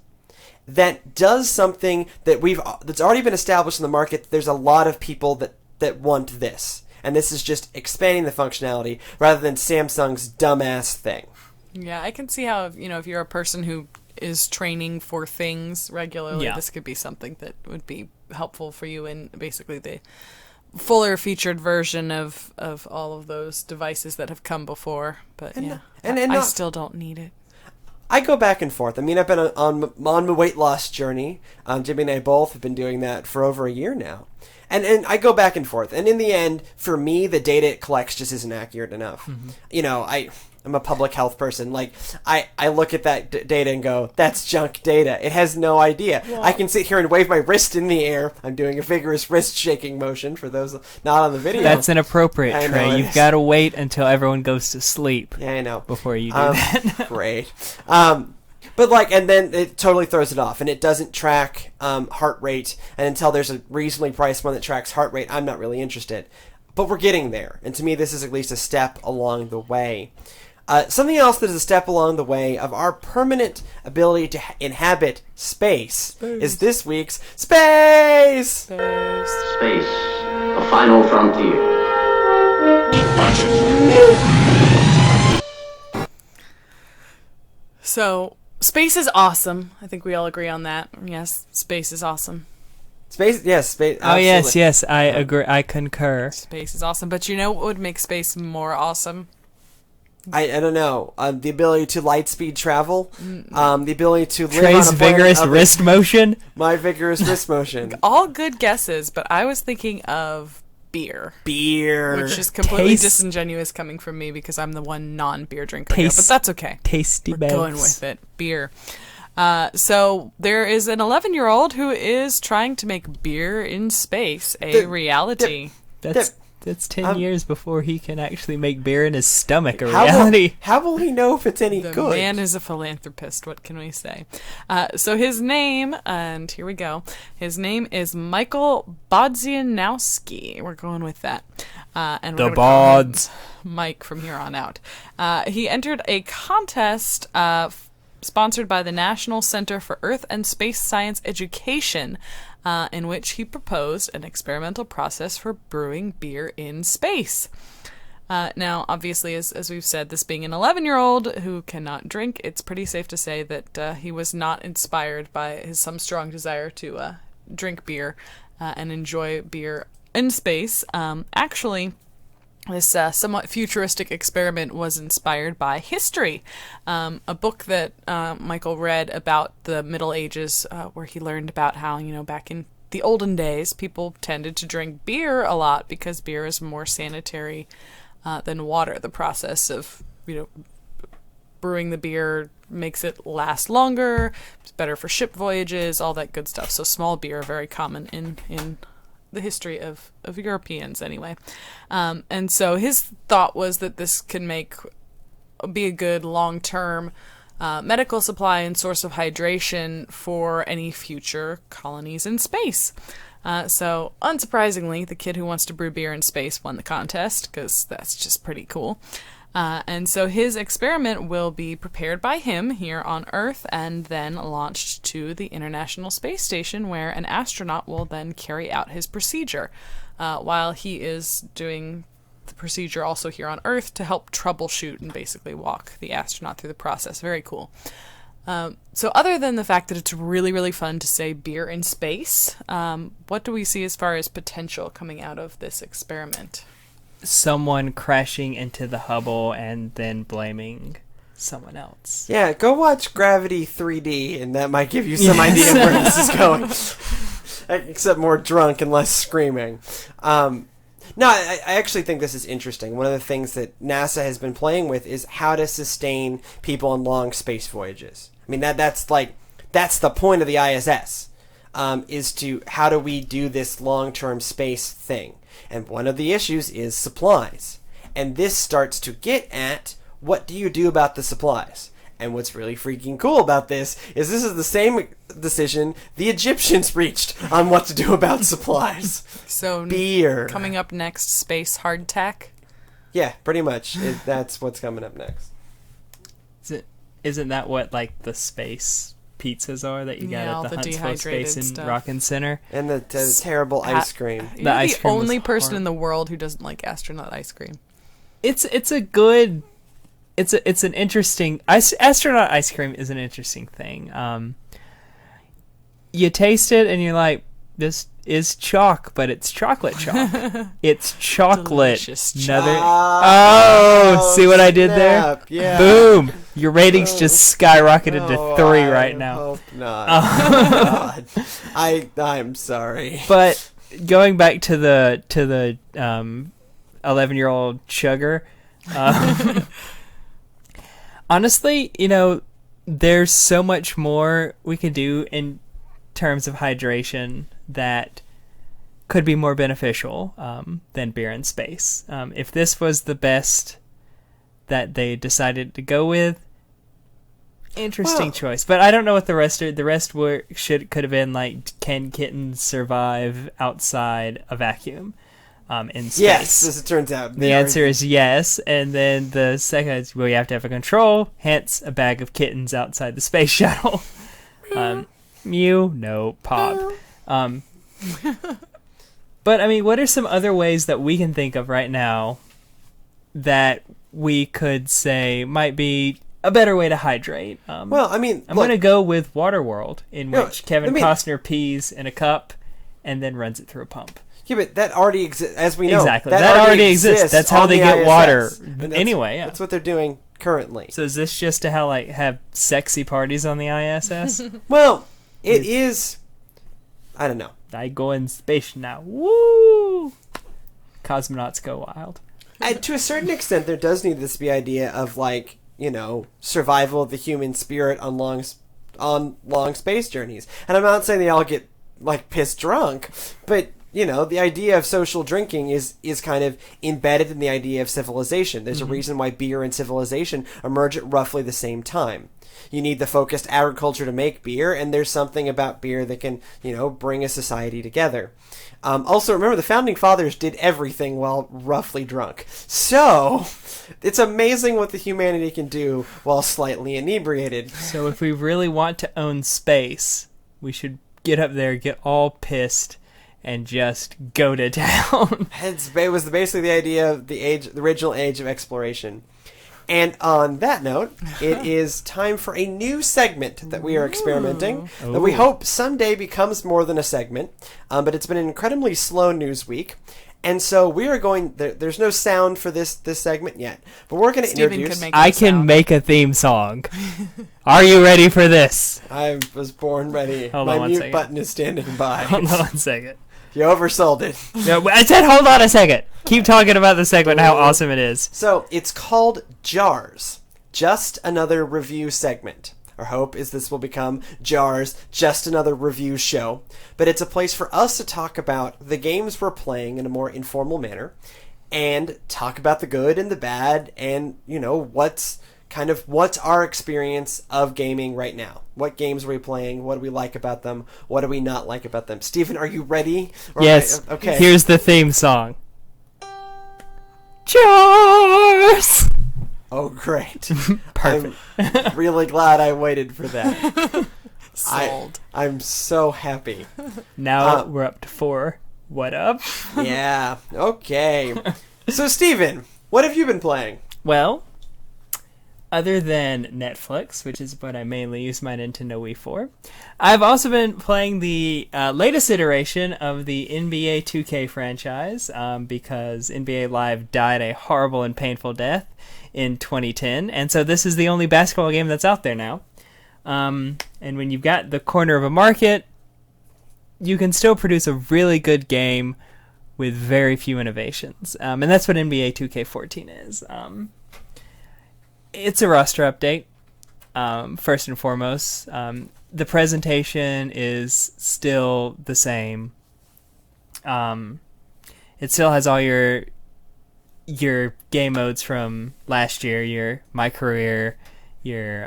that does something that's already been established in the market. There's a lot of people that want this. And this is just expanding the functionality rather than Samsung's dumbass thing. Yeah, I can see how, if you're a person who is training for things regularly, this could be something that would be helpful for you in basically the fuller featured version of all of those devices that have come before. But I still don't need it. I go back and forth. I mean, I've been on my weight loss journey. Jimmy and I both have been doing that for over a year now. And I go back and forth. And in the end, for me, the data it collects just isn't accurate enough. Mm-hmm. I'm a public health person. I look at that data and go, that's junk data. It has no idea. Yeah. I can sit here and wave my wrist in the air. I'm doing a vigorous wrist shaking motion for those not on the video. That's inappropriate, Trey. You've got to wait until everyone goes to sleep. Yeah, I know. Before you do that. Great. But and then it totally throws it off, and it doesn't track heart rate. And until there's a reasonably priced one that tracks heart rate, I'm not really interested. But we're getting there, and to me, this is at least a step along the way. Something else that is a step along the way of our permanent ability to inhabit space is this week's Space! Space, the final frontier. So, space is awesome. I think we all agree on that. Yes, space is awesome. Space, yes, space. Oh, Absolutely. yes, I agree. I concur. Space is awesome. But you know what would make space more awesome? I don't know. The ability to light speed travel. The ability to live Trey's on a planet vigorous of wrist motion. My vigorous wrist motion. All good guesses, but I was thinking of beer. Beer. Which is completely Taste- disingenuous coming from me because I'm the one non-beer drinker here, Taste- but that's okay. Tasty We're bags. going with it. Beer. So there is an 11-year-old who is trying to make beer in space a reality. That's 10 years before he can actually make beer in his stomach a How reality. how will he know if it's any The good? man is a philanthropist. What can we say? So his name, and here we go. His name is Michael Bodzianowski. We're going with that. And we're The gonna call him Bods. Mike from here on out. He entered a contest sponsored by the National Center for Earth and Space Science Education, in which he proposed an experimental process for brewing beer in space. Now, obviously, as we've said, this being an 11-year-old who cannot drink, it's pretty safe to say that he was not inspired by some strong desire to drink beer and enjoy beer in space. Actually, this somewhat futuristic experiment was inspired by history, a book that Michael read about the Middle Ages, where he learned about how, back in the olden days, people tended to drink beer a lot because beer is more sanitary than water. The process of, brewing the beer makes it last longer, it's better for ship voyages, all that good stuff. So small beer, very common in the history of Europeans anyway. And so his thought was that this can be a good long-term medical supply and source of hydration for any future colonies in space. So unsurprisingly, the kid who wants to brew beer in space won the contest, because that's just pretty cool. And so his experiment will be prepared by him here on Earth and then launched to the International Space Station, where an astronaut will then carry out his procedure, while he is doing the procedure also here on Earth to help troubleshoot and basically walk the astronaut through the process. Very cool. So other than the fact that it's really, really fun to say beer in space, what do we see as far as potential coming out of this experiment? Someone crashing into the Hubble and then blaming someone else. Yeah, go watch Gravity 3D, and that might give you some idea of where this is going. Except more drunk and less screaming. No, I actually think this is interesting. One of the things that NASA has been playing with is how to sustain people on long space voyages. I mean, that's the point of the ISS, is to how do we do this long-term space thing. And one of the issues is supplies. And this starts to get at, what do you do about the supplies? And what's really freaking cool about this is the same decision the Egyptians reached on what to do about supplies. So beer. Coming up next, space hardtack. Yeah, pretty much. That's what's coming up next. Isn't that what, the space pizzas are that you got all at the the Huntsville dehydrated Space and stuff. Rockin' Center? And the terrible ice cream. You're ice the cream was only person horrible. in the world who doesn't like astronaut ice cream. It's an interesting astronaut ice cream is an interesting thing. You taste it and you're like, this is chalk, but it's chocolate chalk. It's chocolate. Delicious Oh, see what I did there? snap, yeah. Boom! Your ratings just skyrocketed to 3 right now. Hope not. God. I'm sorry. But going back to the 11-year-old chugger, honestly, there's so much more we can do in terms of hydration that could be more beneficial than beer in space. If this was the best that they decided to go with, interesting choice. But I don't know what the rest are. The rest could have been like, can kittens survive outside a vacuum? in space? Yes, as it turns out. The answer is yes, and then the second is, well, you have to have a control, hence a bag of kittens outside the space shuttle. Mew, no, Pop. But, I mean, what are some other ways that we can think of right now that we could say might be a better way to hydrate? Well, I mean, I'm going to go with Waterworld, in No, which Kevin I mean- Costner pees in a cup and then runs it through a pump. Yeah, but that already exists, as we know. Exactly. That already exists. That's how on they the get ISS. water. And that's- Anyway, yeah. That's what they're doing currently. So is this just to have sexy parties on the ISS? Well, it is... I don't know. I go in space now. Woo! Cosmonauts go wild. And to a certain extent, there does need this be idea of, like, you know, survival of the human spirit on long space journeys. And I'm not saying they all get, like, pissed drunk, but, you know, the idea of social drinking is kind of embedded in the idea of civilization. There's a reason why beer and civilization emerge at roughly the same time. You need the focused agriculture to make beer, and there's something about beer that can, you know, bring a society together. Also, remember, the Founding Fathers did everything while roughly drunk. So, it's amazing what the humanity can do while slightly inebriated. So if we really want to own space, we should get up there, get all pissed, and just go to town. It was basically the idea of the original age of exploration. And on that note, it is time for a new segment that we are experimenting, that we hope someday becomes more than a segment, but it's been an incredibly slow news week. And so we are going, there's no sound for this segment yet, but we're going to Steven introduce... could make I it can sound. make a theme song. Are you ready for this? I was born ready. Hold on My one mute second. button is standing by. Hold on 1 second. You oversold it. No, I said hold on a second. Keep talking about the segment and how awesome it is. So, it's called JARS. Just Another Review Segment. Our hope is this will become JARS, Just Another Review Show. But it's a place for us to talk about the games we're playing in a more informal manner, and talk about the good and the bad, and, you know, what's our experience of gaming right now. What games are we playing? What do we like about them? What do we not like about them? Steven, are you ready? Or Yes. Okay. Here's the theme song. JARS! Oh, great. Perfect. I'm really glad I waited for that. Sold. I'm so happy. Now we're up to 4. What up? Yeah. Okay. So, Steven, what have you been playing? Well, other than Netflix, which is what I mainly use my Nintendo Wii for, I've also been playing the latest iteration of the NBA 2K franchise, because NBA Live died a horrible and painful death in 2010, and so this is the only basketball game that's out there now. And when you've got the corner of a market, you can still produce a really good game with very few innovations. And that's what NBA 2K14 is. It's a roster update, first and foremost. The presentation is still the same. It still has all your game modes from last year, your My Career, your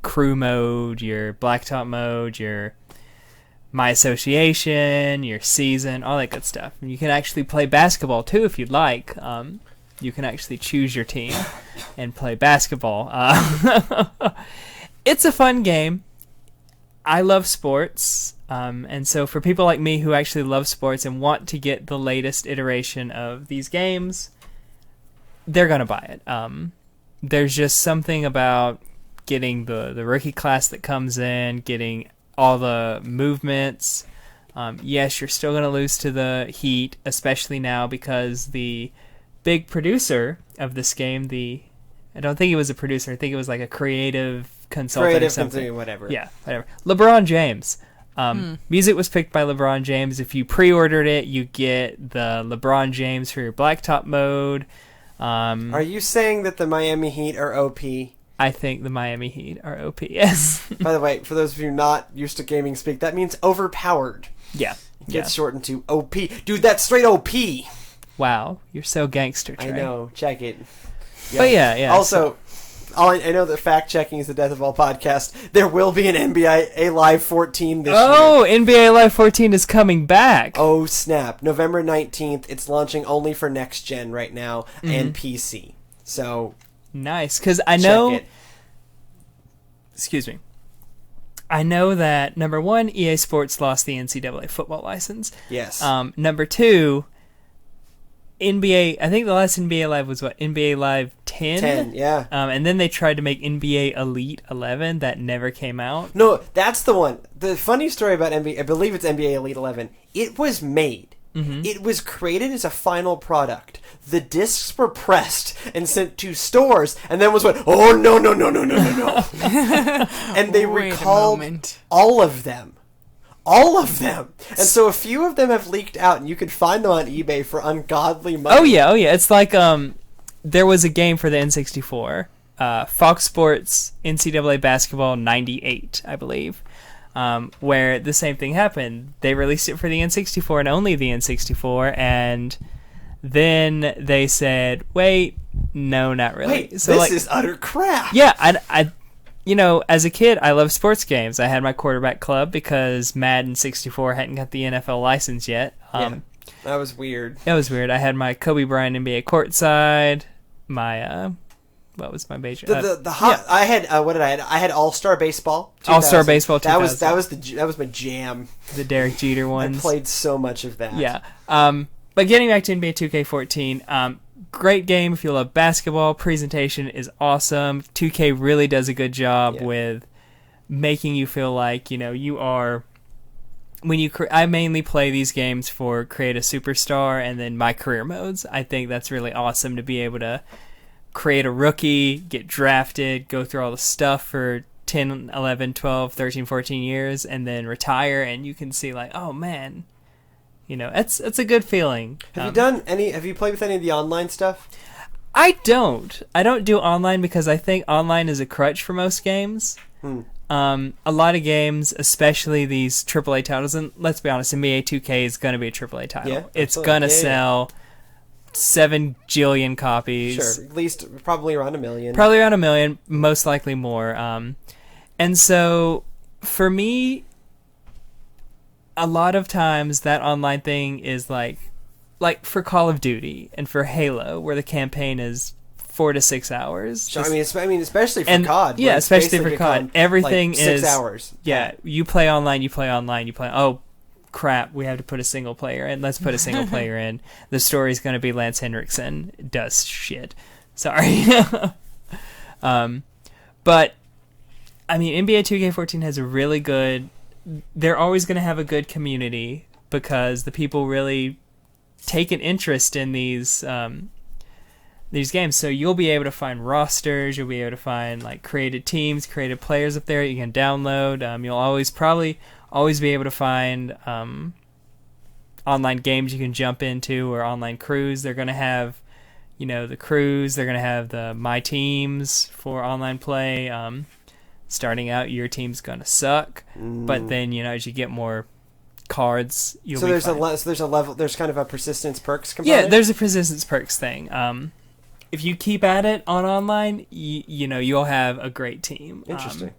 crew mode, your blacktop mode, your My Association, your season, all that good stuff. And you can actually play basketball too if you'd like. You can actually choose your team and play basketball. It's a fun game. I love sports. And so for people like me who actually love sports and want to get the latest iteration of these games, they're going to buy it. There's just something about getting the rookie class that comes in, getting all the movements. Yes, you're still going to lose to the Heat, especially now because the big producer of this game, I don't think he was a producer, I think it was like a creative consultant or something. Whatever. Yeah, whatever. LeBron James. Music was picked by LeBron James. If you pre-ordered it, you get the LeBron James for your blacktop mode. Are you saying that the Miami Heat are OP? I think the Miami Heat are OP, yes. By the way, for those of you not used to gaming speak, that means overpowered. Yeah. It gets shortened to OP. Dude, that's straight OP. Wow, you're so gangster, Trey. I know. Check it. But yeah. Also, I know that fact checking is the death of all podcasts. There will be an NBA Live 14 this year. Oh, NBA Live 14 is coming back. Oh, snap. November 19th. It's launching only for next gen right now and PC. So, nice. Because I know... check it. Excuse me. I know that, number one, EA Sports lost the NCAA football license. Yes. Number two, NBA, I think the last NBA Live was what? NBA Live 10? 10, yeah. And then they tried to make NBA Elite 11. That never came out. No, that's the one. The funny story about NBA, I believe it's NBA Elite 11, it was made. It was created as a final product. The discs were pressed and sent to stores, and then was went, oh, no. And they Wait a recalled moment. all of them. All of them. And so a few of them have leaked out, and you can find them on eBay for ungodly money. Oh yeah. It's like there was a game for the N64, Fox Sports NCAA Basketball 98, I believe, where the same thing happened. They released it for the N64 and only the N64, and then they said, "Wait, no, not really." Wait, so this is utter crap. Yeah, I you know, as a kid, I loved sports games. I had my quarterback club because Madden 64 hadn't got the NFL license yet. Yeah, that was weird. That was weird. I had my Kobe Bryant NBA courtside. My what was my major? I had what did I had? I had All-Star Baseball. 2000. All-Star Baseball 2000. That was my jam. The Derek Jeter ones. I played so much of that. Yeah. But getting back to NBA 2K14, great game if you love basketball. Presentation is awesome. 2K really does a good job with making you feel like, you know, you are... I mainly play these games for create a superstar and then my career modes. I think that's really awesome to be able to create a rookie, get drafted, go through all the stuff for 10, 11, 12, 13, 14 years, and then retire, and you can see like, oh man, you know, it's a good feeling. Have you played with any of the online stuff? I don't do online because I think online is a crutch for most games. A lot of games, especially these AAA titles, and let's be honest, NBA 2K is going to be a AAA title. Yeah, it's going to sell 7 jillion copies. Sure, at least probably around 1 million. Probably around 1 million, most likely more. And so, for me, a lot of times that online thing is like for Call of Duty and for Halo, where the campaign is 4 to 6 hours. Sure, I mean, especially for COD. Yeah, especially for COD. Everything like is 6 hours. Yeah, you play online. Oh, crap! We have to put a single player in. Let's put a single player in. The story's going to be Lance Henriksen does shit. Sorry. But I mean, NBA 2K14 has a really good. They're always going to have a good community because the people really take an interest in these games. So you'll be able to find rosters, you'll be able to find like created teams, created players up there you can download. You'll probably always be able to find online games you can jump into or online crews. They're going to have, you know, the crews. They're going to have the My Teams for online play. Starting out, your team's going to suck, but then, you know, as you get more cards, you'll be fine. So there's a level. There's kind of a persistence perks component. Yeah, there's a persistence perks thing. If you keep at it on online, you know, you'll have a great team. Interesting.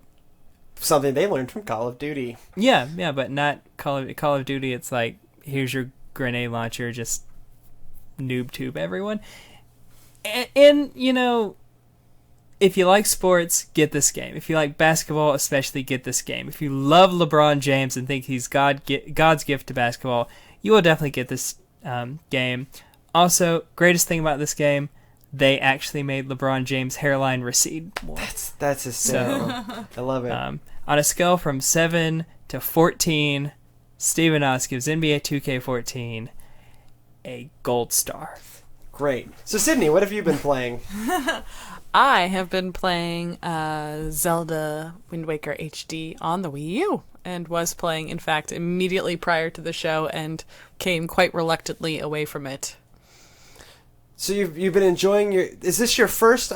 Something they learned from Call of Duty. Yeah, but not Call of Duty. It's like, here's your grenade launcher, just noob tube everyone. And you know, if you like sports, get this game. If you like basketball, especially, get this game. If you love LeBron James and think he's God's gift to basketball, you will definitely get this game. Also, greatest thing about this game, they actually made LeBron James' hairline recede more. That's hysterical. I love it. On a scale from 7 to 14, Steven Oz gives NBA 2K14 a gold star. Great. So, Sydney, what have you been playing? I have been playing Zelda Wind Waker HD on the Wii U, and was playing, in fact, immediately prior to the show, and came quite reluctantly away from it. So you've been enjoying your... Is this your first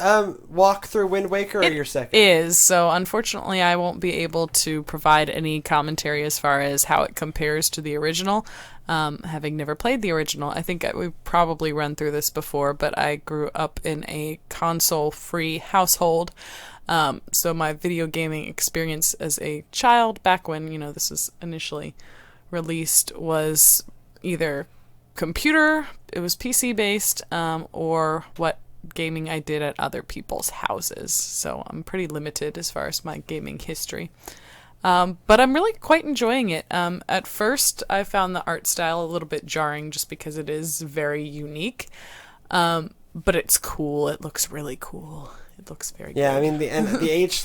walk through Wind Waker, or your second? It is. So unfortunately, I won't be able to provide any commentary as far as how it compares to the original. Having never played the original, I think we've probably run through this before, but I grew up in a console-free household. So my video gaming experience as a child, back when, this was initially released, was either computer, it was PC based, or what gaming I did at other people's houses. So I'm pretty limited as far as my gaming history. But I'm really quite enjoying it. At first, I found the art style a little bit jarring just because it is very unique. But it's cool. It looks really cool. It looks very good. Yeah, I mean, the age,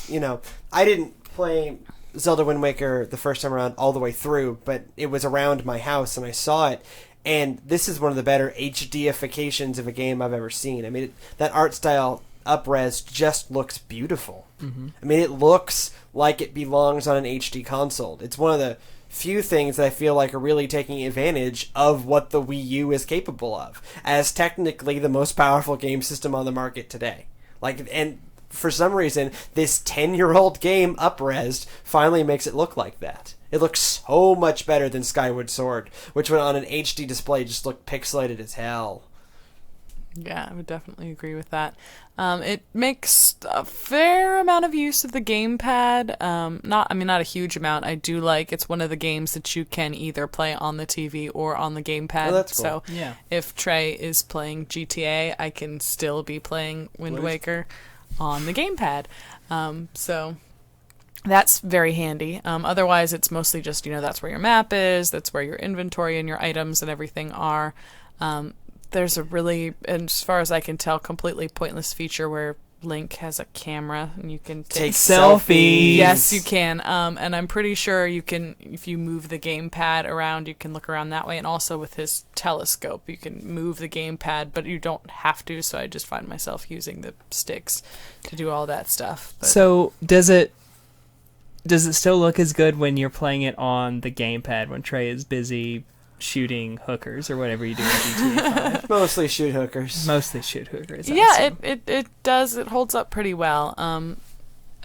I didn't play Zelda Wind Waker the first time around all the way through, but it was around my house and I saw it. And this is one of the better HDifications of a game I've ever seen. I mean, that art style up-res just looks beautiful. Mm-hmm. I mean, it looks like it belongs on an HD console. It's one of the few things that I feel like are really taking advantage of what the Wii U is capable of, as technically the most powerful game system on the market today. And for some reason, this 10-year-old game up-resed finally makes it look like that. It looks so much better than Skyward Sword, which when on an HD display just looked pixelated as hell. Yeah, I would definitely agree with that. It makes a fair amount of use of the gamepad. Not a huge amount. I do like it's one of the games that you can either play on the TV or on the gamepad. Oh, that's cool. So Yeah. if Trey is playing GTA, I can still be playing Wind Waker on the gamepad. So that's very handy. Otherwise, it's mostly just, that's where your map is, that's where your inventory and your items and everything are. There's a really, and as far as I can tell, completely pointless feature where Link has a camera and you can take selfies. Yes, you can. And I'm pretty sure you can, if you move the gamepad around, you can look around that way. And also with his telescope, you can move the gamepad, but you don't have to. So I just find myself using the sticks to do all that stuff. But So does it still look as good when you're playing it on the gamepad when Trey is busy shooting hookers or whatever you do in GTA 5? Mostly shoot hookers. Mostly shoot hookers. Yeah, it does. It holds up pretty well.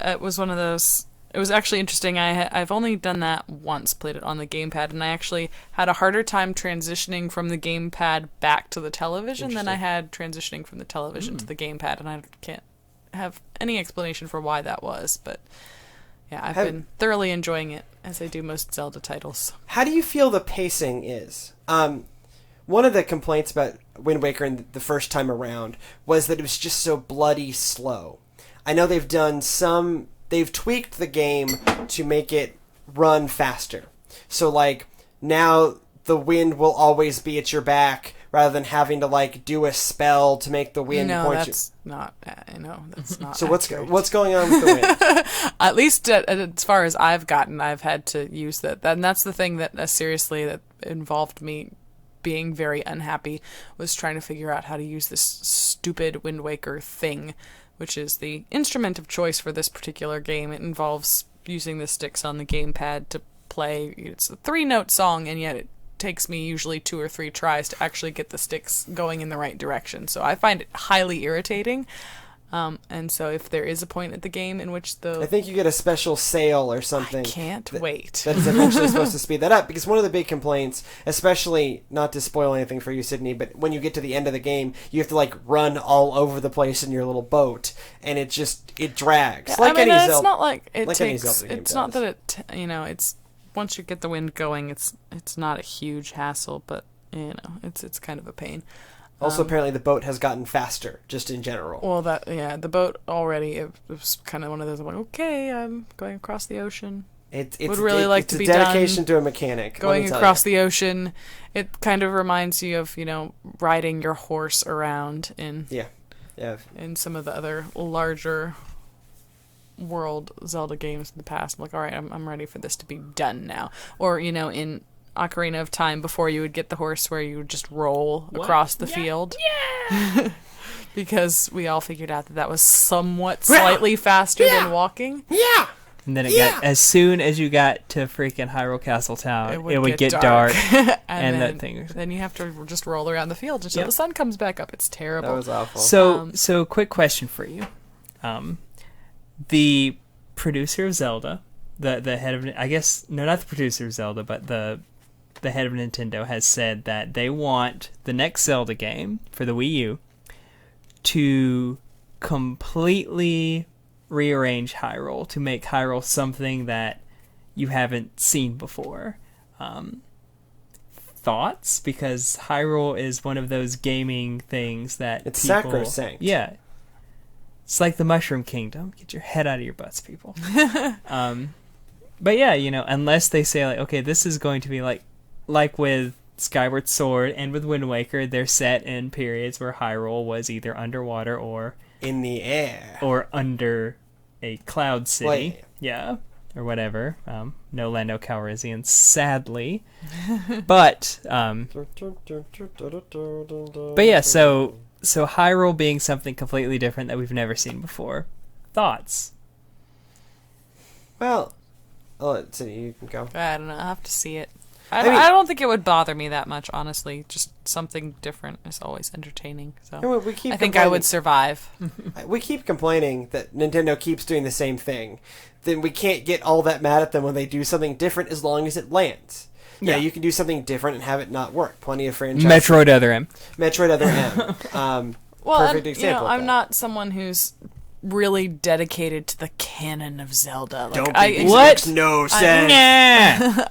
It was one of those. It was actually interesting. I've only done that once, played it on the gamepad, and I actually had a harder time transitioning from the gamepad back to the television than I had transitioning from the television to the gamepad, and I can't have any explanation for why that was, but yeah, I've been thoroughly enjoying it, as I do most Zelda titles. How do you feel the pacing is? One of the complaints about Wind Waker in the first time around was that it was just so bloody slow. I know they've tweaked the game to make it run faster. So, now the wind will always be at your back rather than having to, do a spell to make the wind point you. That's not So accurate. what's going on with the wind? At least as far as I've gotten, I've had to use that. And that's the thing that seriously that involved me being very unhappy, was trying to figure out how to use this stupid Wind Waker thing, which is the instrument of choice for this particular game. It involves using the sticks on the gamepad to play. It's a 3-note song, and yet it takes me usually 2 or 3 tries to actually get the sticks going in the right direction. So I find it highly irritating. And so if there is a point at the game in which I think you get a special sail or something. I can't wait. That is eventually supposed to speed that up, because one of the big complaints, especially, not to spoil anything for you, Sydney, but when you get to the end of the game, you have to run all over the place in your little boat, and it drags. Yeah, any it's Zelda. not like it like takes. any Zelda game It's not does. that it's once you get the wind going, it's not a huge hassle, but it's kind of a pain. Also, apparently, the boat has gotten faster, just in general. Well, the boat already, it was kind of one of those, like, okay, I'm going across the ocean. It's would really like to be It's a dedication done to a mechanic. Going across the ocean, it kind of reminds you of, riding your horse around in some of the other larger world Zelda games in the past. I'm like, all right, I'm ready for this to be done now. Or, in Ocarina of Time, before you would get the horse where you would just roll across the field. Yeah! Because we all figured out that was somewhat slightly faster than walking. Yeah! And then as soon as you got to freaking Hyrule Castle Town, it would get dark. and that thing. Then you have to just roll around the field until the sun comes back up. It's terrible. That was awful. So quick question for you. The producer of Zelda, the head of, I guess, no, not the producer of Zelda, but the head of Nintendo has said that they want the next Zelda game for the Wii U to completely rearrange Hyrule, to make Hyrule something that you haven't seen before. Thoughts? Because Hyrule is one of those gaming things that it's people, sacrosanct. Yeah. It's like the Mushroom Kingdom. Get your head out of your butts, people. But yeah, unless they say, like, okay, this is going to be like with Skyward Sword and with Wind Waker, they're set in periods where Hyrule was either underwater or in the air, or under a cloud city. Wait. Yeah, or whatever. No Lando Calrissian, sadly. But yeah, so Hyrule being something completely different that we've never seen before. Thoughts? Well, so you can go. I don't know. I'll have to see it. I don't think it would bother me that much, honestly. Just something different is always entertaining. So I think I would survive. We keep complaining that Nintendo keeps doing the same thing. Then we can't get all that mad at them when they do something different as long as it lands. Yeah, you can do something different and have it not work. Plenty of franchises. Metroid Other M. Perfect example. I'm not someone who's really dedicated to the canon of Zelda. Don't be. Makes no sense.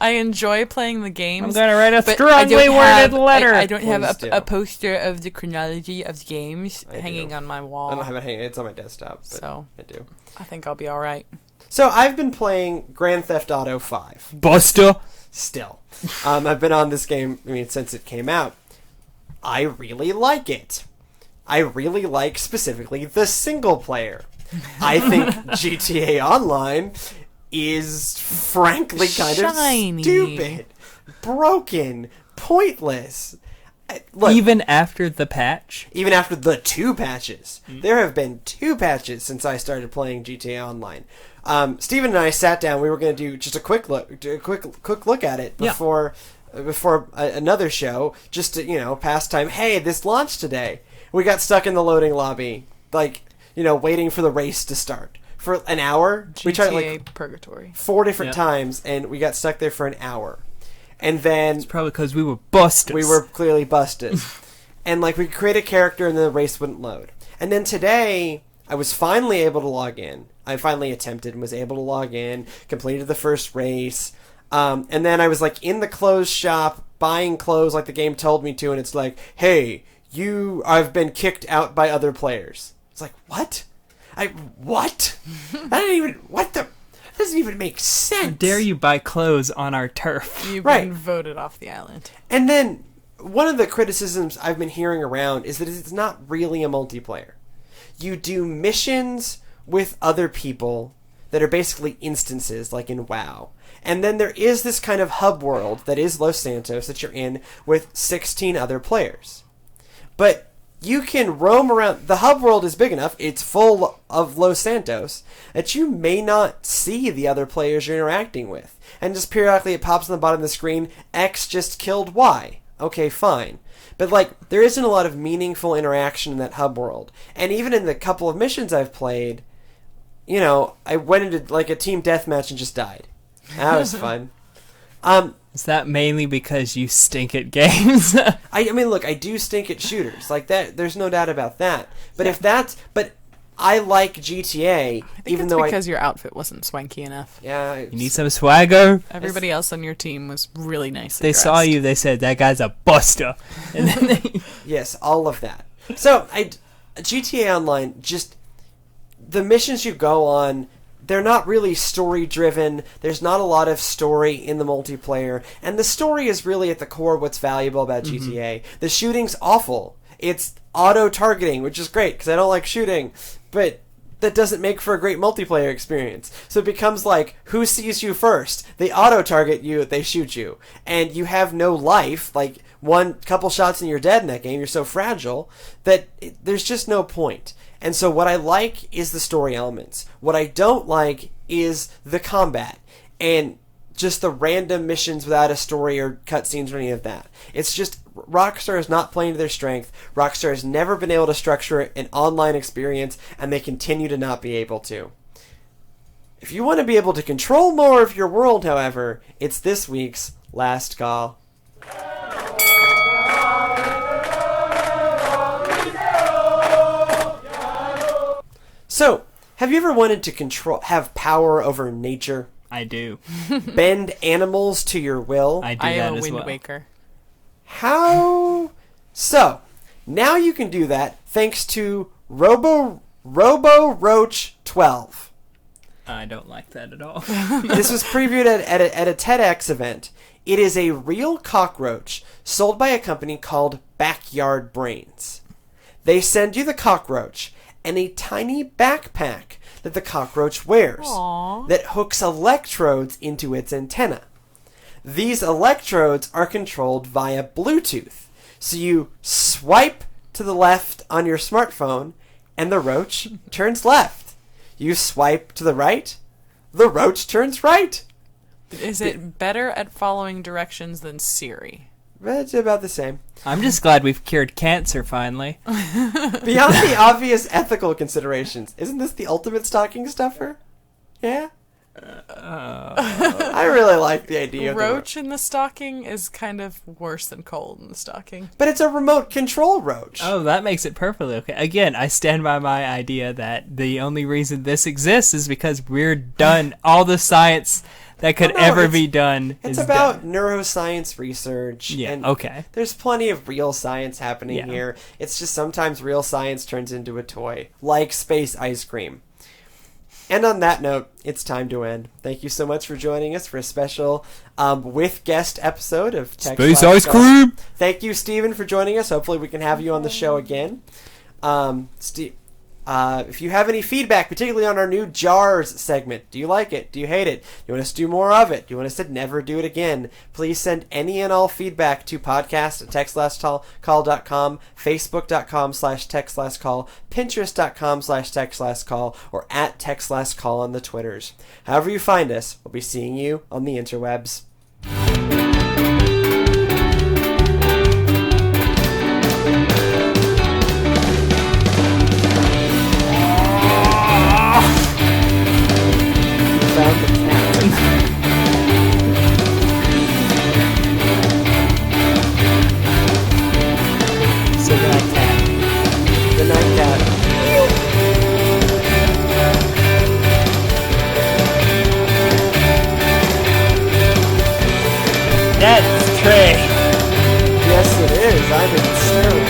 I enjoy playing the games. I'm gonna write a strongly worded letter. I don't have a poster of the chronology of the games hanging on my wall. I don't have it hanging. It's on my desktop. But so I do. I think I'll be all right. So I've been playing Grand Theft Auto 5. Buster. Still, I've been on this game. Since it came out. I really like it. I really like specifically the single player. I think GTA Online is frankly kind of stupid, broken, pointless. Look, even after the patch? Even after the 2 patches. There have been 2 patches since I started playing GTA Online. Steven and I sat down. We were going to do just a quick look at it before another show, just to, pass time. Hey, this launched today. We got stuck in the loading lobby, waiting for the race to start for an hour. GTA we tried Purgatory 4 different times, and we got stuck there for an hour. And then it's probably because we were busted. We were clearly busted, and we could create a character, and the race wouldn't load. And then today, I was finally able to log in. I finally attempted and was able to log in, completed the first race, and then I was in the clothes shop buying clothes like the game told me to, and it's like, hey. I've been kicked out by other players. It's like, what? What? That doesn't even make sense. How dare you buy clothes on our turf? You've been voted off the island. And then, one of the criticisms I've been hearing around is that it's not really a multiplayer. You do missions with other people that are basically instances, like in WoW. And then there is this kind of hub world that is Los Santos that you're in with 16 other players. But you can roam around. The hub world is big enough, it's full of Los Santos, that you may not see the other players you're interacting with. And just periodically it pops on the bottom of the screen, X just killed Y. Okay, fine. But there isn't a lot of meaningful interaction in that hub world. And even in the couple of missions I've played, I went into a team deathmatch and just died. That was fun. Is that mainly because you stink at games? I do stink at shooters. That, there's no doubt about that. But but I like GTA, even though because your outfit wasn't swanky enough. Yeah. You need some swagger? Everybody else on your team was really nice. They saw you, they said, that guy's a buster. And then yes, all of that. So, GTA Online, just, the missions you go on, they're not really story-driven. There's not a lot of story in the multiplayer. And the story is really at the core of what's valuable about GTA. The shooting's awful. It's auto-targeting, which is great, because I don't like shooting. But that doesn't make for a great multiplayer experience. So it becomes who sees you first? They auto-target you, they shoot you. And you have no life. one couple shots and you're dead in that game. You're so fragile that there's just no point. And so what I like is the story elements. What I don't like is the combat and just the random missions without a story or cutscenes or any of that. It's just Rockstar is not playing to their strength. Rockstar has never been able to structure an online experience, and they continue to not be able to. If you want to be able to control more of your world, however, it's this week's Last Call. So, have you ever wanted to have power over nature? I do. Bend animals to your will? I do I that am a as Wind well. Waker. How? So, now you can do that thanks to Robo Roach 12. I don't like that at all. This was previewed at a TEDx event. It is a real cockroach sold by a company called Backyard Brains. They send you the cockroach and a tiny backpack that the cockroach wears. Aww. That hooks electrodes into its antenna. These electrodes are controlled via Bluetooth. So you swipe to the left on your smartphone and the roach turns left. You swipe to the right, the roach turns right. Is it better at following directions than Siri? It's about the same. I'm just glad we've cured cancer finally. Beyond the obvious ethical considerations, isn't this the ultimate stocking stuffer? Yeah? I really like the idea of Roach in the stocking is kind of worse than cold in the stocking. But it's a remote control roach. Oh, that makes it perfectly okay. Again, I stand by my idea that the only reason this exists is because we're done. All the science that could ever be done It's is about done. neuroscience research. Yeah, and okay. There's plenty of real science happening Yeah. here. It's just sometimes real science turns into a toy, like space ice cream. And on that note, it's time to end. Thank you so much for joining us for a special with guest episode of Tech Space Slash Ice Call. Cream! Thank you, Steven, for joining us. Hopefully we can have you on the show again. If you have any feedback, particularly on our new Jars segment, do you like it? Do you hate it? Do you want us to do more of it? Do you want us to never do it again? Please send any and all feedback to podcast@techslastcall.com, facebook.com/techslastcall, pinterest.com/techslastcall, or @techslastcall on the Twitters. However you find us, we'll be seeing you on the interwebs. Found the cat. So that cat. The night cat. That's Trey. Yes, it is. I'm in stereo.